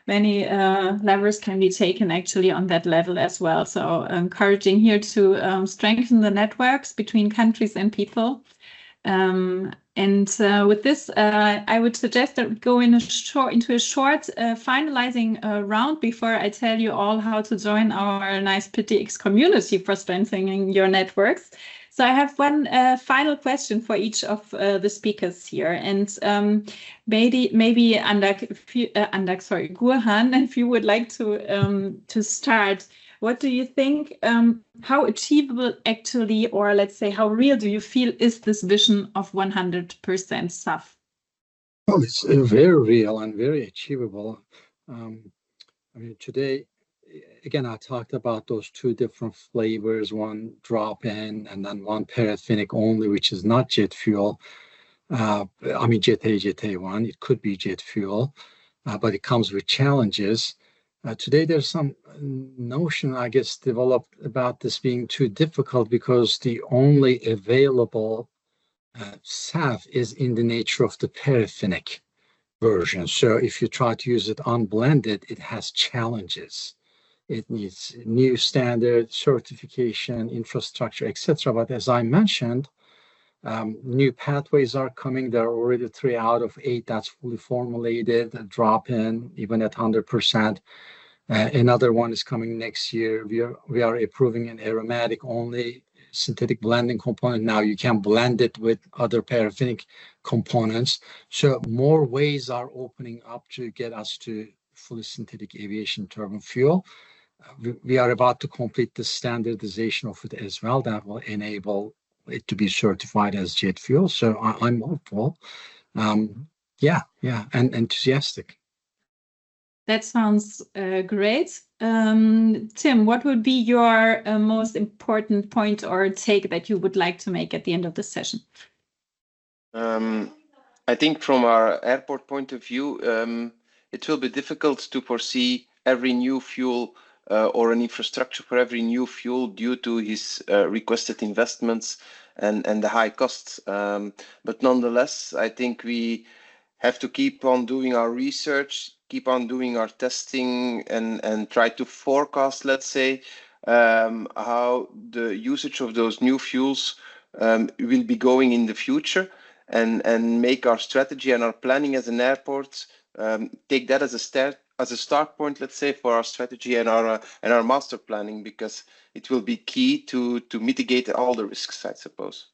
many levers can be taken actually on that level as well. So encouraging here to strengthen the networks between countries and people. With this, I would suggest that we go into a short finalizing round before I tell you all how to join our nice PTX community for strengthening your networks. So I have one final question for each of the speakers here, and maybe Andac, Gurhan, if you would like to start. What do you think? How achievable actually, or let's say, how real do you feel is this vision of 100% SAF? Well, it's very real and very achievable. I mean, today, again, I talked about those two different flavors, one drop-in and then one paraffinic only, which is not jet fuel. I mean, Jet A, Jet A1, it could be jet fuel, but it comes with challenges. Today, there's some notion, I guess, developed about this being too difficult because the only available SAF is in the nature of the paraffinic version. So if you try to use it unblended, it has challenges. It needs new standard, certification, infrastructure, etc. But as I mentioned, new pathways are coming. There are already 3 out of 8 that's fully formulated, a drop-in, even at 100%. Another one is coming next year. We are approving an aromatic only synthetic blending component. Now you can blend it with other paraffinic components. So more ways are opening up to get us to fully synthetic aviation turbine fuel. We are about to complete the standardization of it as well. That will enable it to be certified as jet fuel. So I'm hopeful. And enthusiastic. That sounds great. Tim, what would be your most important point or take that you would like to make at the end of the session? I think from our airport point of view, it will be difficult to foresee every new fuel or an infrastructure for every new fuel due to his requested investments and the high costs. But nonetheless, I think we have to keep on doing our research, keep on doing our testing, and try to forecast, let's say, how the usage of those new fuels will be going in the future, and make our strategy and our planning as an airport, take that as a start point, let's say, for our strategy and our master planning, because it will be key to mitigate all the risks, I suppose.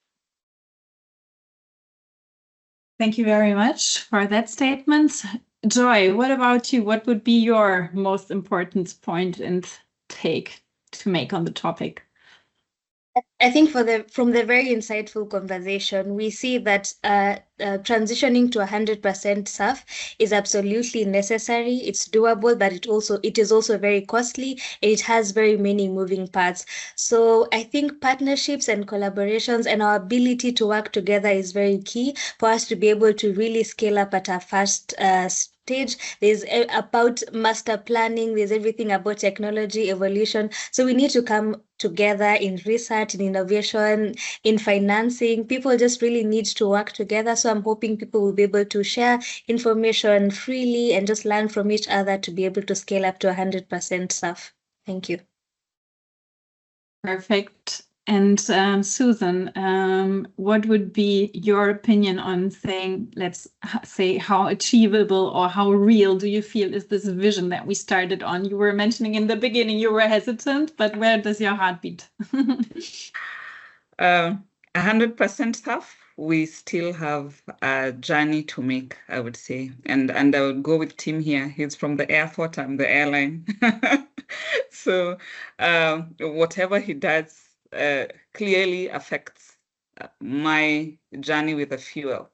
Thank you very much for that statement. Joy, what about you? What would be your most important point and take to make on the topic? I think from the very insightful conversation, we see that transitioning to 100% SAF is absolutely necessary. It's doable, but it is also very costly, and it has very many moving parts. So I think partnerships and collaborations and our ability to work together is very key for us to be able to really scale up at a fast stage. There's about master planning, there's everything about technology evolution. So we need to come together in research, in innovation, in financing. People just really need to work together. So I'm hoping people will be able to share information freely and just learn from each other to be able to scale up to 100% SAF. Thank you. Perfect. And Susan, what would be your opinion on saying, let's say, how achievable or how real do you feel is this vision that we started on? You were mentioning in the beginning you were hesitant, but where does your heart beat? 100% SAF, we still have a journey to make, I would say. And I would go with Tim here. He's from the airport, I'm the airline. So whatever he does clearly affects my journey with the fuel.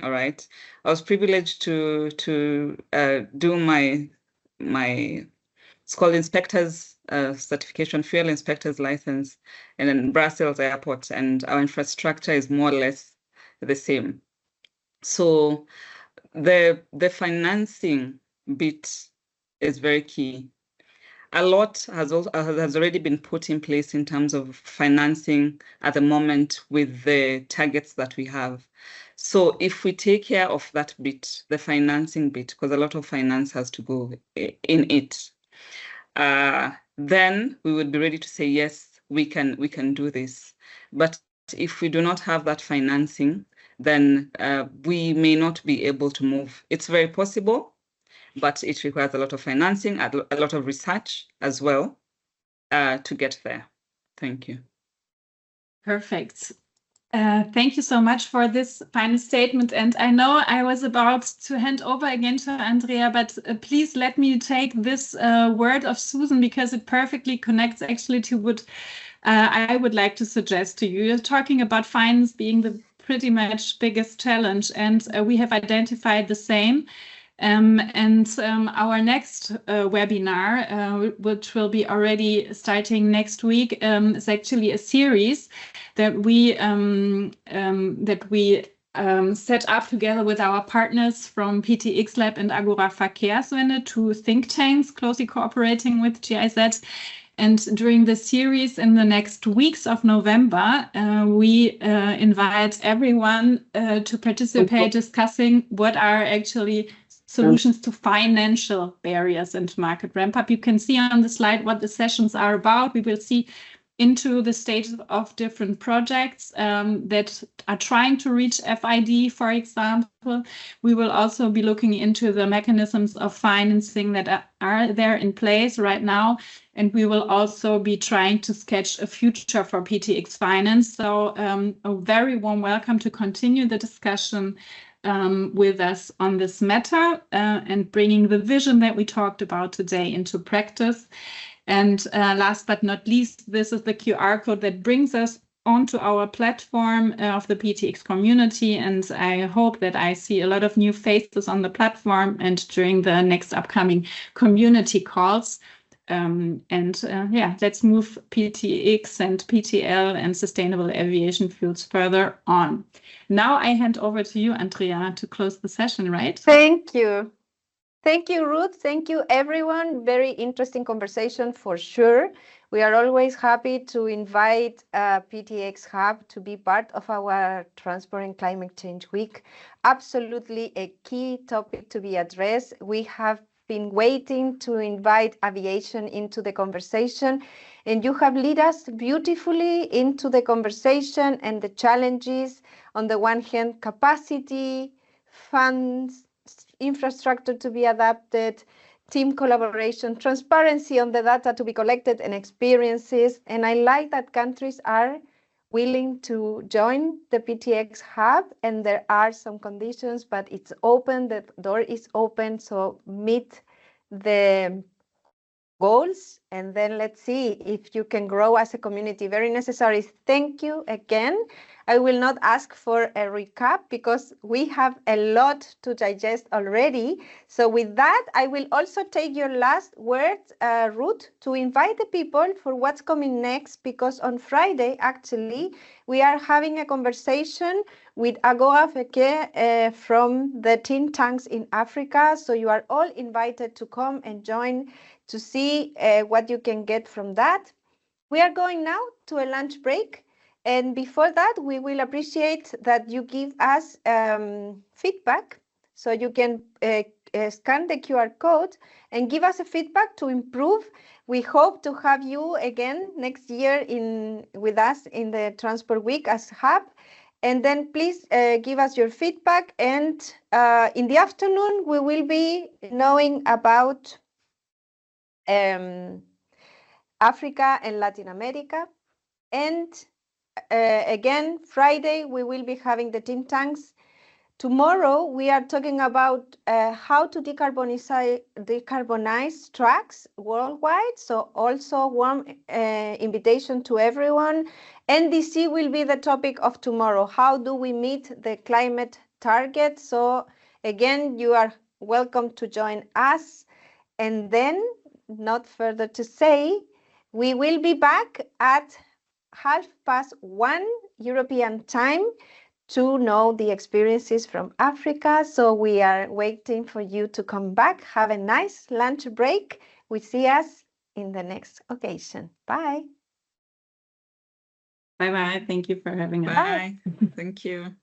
All right. I was privileged to do my it's called inspector's certification, fuel inspector's license, and in Brussels airport, and our infrastructure is more or less the same. So the financing bit is very key. A lot has already been put in place in terms of financing at the moment with the targets that we have. So if we take care of that bit, the financing bit, because a lot of finance has to go in it, then we would be ready to say, yes, we can do this. But if we do not have that financing, then we may not be able to move. It's very possible, but it requires a lot of financing, a lot of research as well to get there. Thank you. Perfect. Thank you so much for this final statement. And I know I was about to hand over again to Andrea, but please let me take this word of Susan, because it perfectly connects actually to what I would like to suggest to you. You're talking about finance being the pretty much biggest challenge, and we have identified the same. Our next webinar, which will be already starting next week, is actually a series that we set up together with our partners from PTX Lab and Agora Verkehrswende, two think tanks closely cooperating with GIZ. And during the series in the next weeks of November, we invite everyone to participate, discussing what are actually solutions to financial barriers and market ramp up. You can see on the slide what the sessions are about. We will see into the stages of different projects that are trying to reach FID, for example. We will also be looking into the mechanisms of financing that are there in place right now. And we will also be trying to sketch a future for PTX Finance. So a very warm welcome to continue the discussion with us on this matter and bringing the vision that we talked about today into practice. And last but not least, this is the QR code that brings us onto our platform of the PTX community. And I hope that I see a lot of new faces on the platform and during the next upcoming community calls. Let's move PTX and PTL and sustainable aviation fuels further on. Now I hand over to you, Andrea, to close the session, right? Thank you. Thank you, Ruth. Thank you, everyone. Very interesting conversation for sure. We are always happy to invite PTX Hub to be part of our Transport and Climate Change Week. Absolutely a key topic to be addressed. We have been waiting to invite aviation into the conversation, and you have led us beautifully into the conversation and the challenges. On the one hand, capacity, funds, infrastructure to be adapted, team collaboration, transparency on the data to be collected, and experiences. And I like that countries are willing to join the PTX Hub, and there are some conditions, but it's open, the door is open, so meet the goals, and then let's see if you can grow as a community. Very necessary. Thank you again. I will not ask for a recap because we have a lot to digest already. So with that, I will also take your last words, Ruth, to invite the people for what's coming next, because on Friday, actually, we are having a conversation with Agora Verkehr from the think tanks in Africa. So you are all invited to come and join to see what you can get from that. We are going now to a lunch break. And before that, we will appreciate that you give us feedback. So you can scan the QR code and give us a feedback to improve. We hope to have you again next year with us in the Transport Week as Hub. And then please give us your feedback. And in the afternoon, we will be knowing about Africa and Latin America. And again, Friday, we will be having the think tanks. Tomorrow, we are talking about how to decarbonize trucks worldwide. So also warm invitation to everyone. NDC will be the topic of tomorrow. How do we meet the climate target? So again, you are welcome to join us. And then, not further to say, we will be back at 1:30 European time to know the experiences from Africa. So we are waiting for you to come back. Have a nice lunch break. We see us in the next occasion. Bye. Bye-bye. Thank you for having us. Bye. Thank you.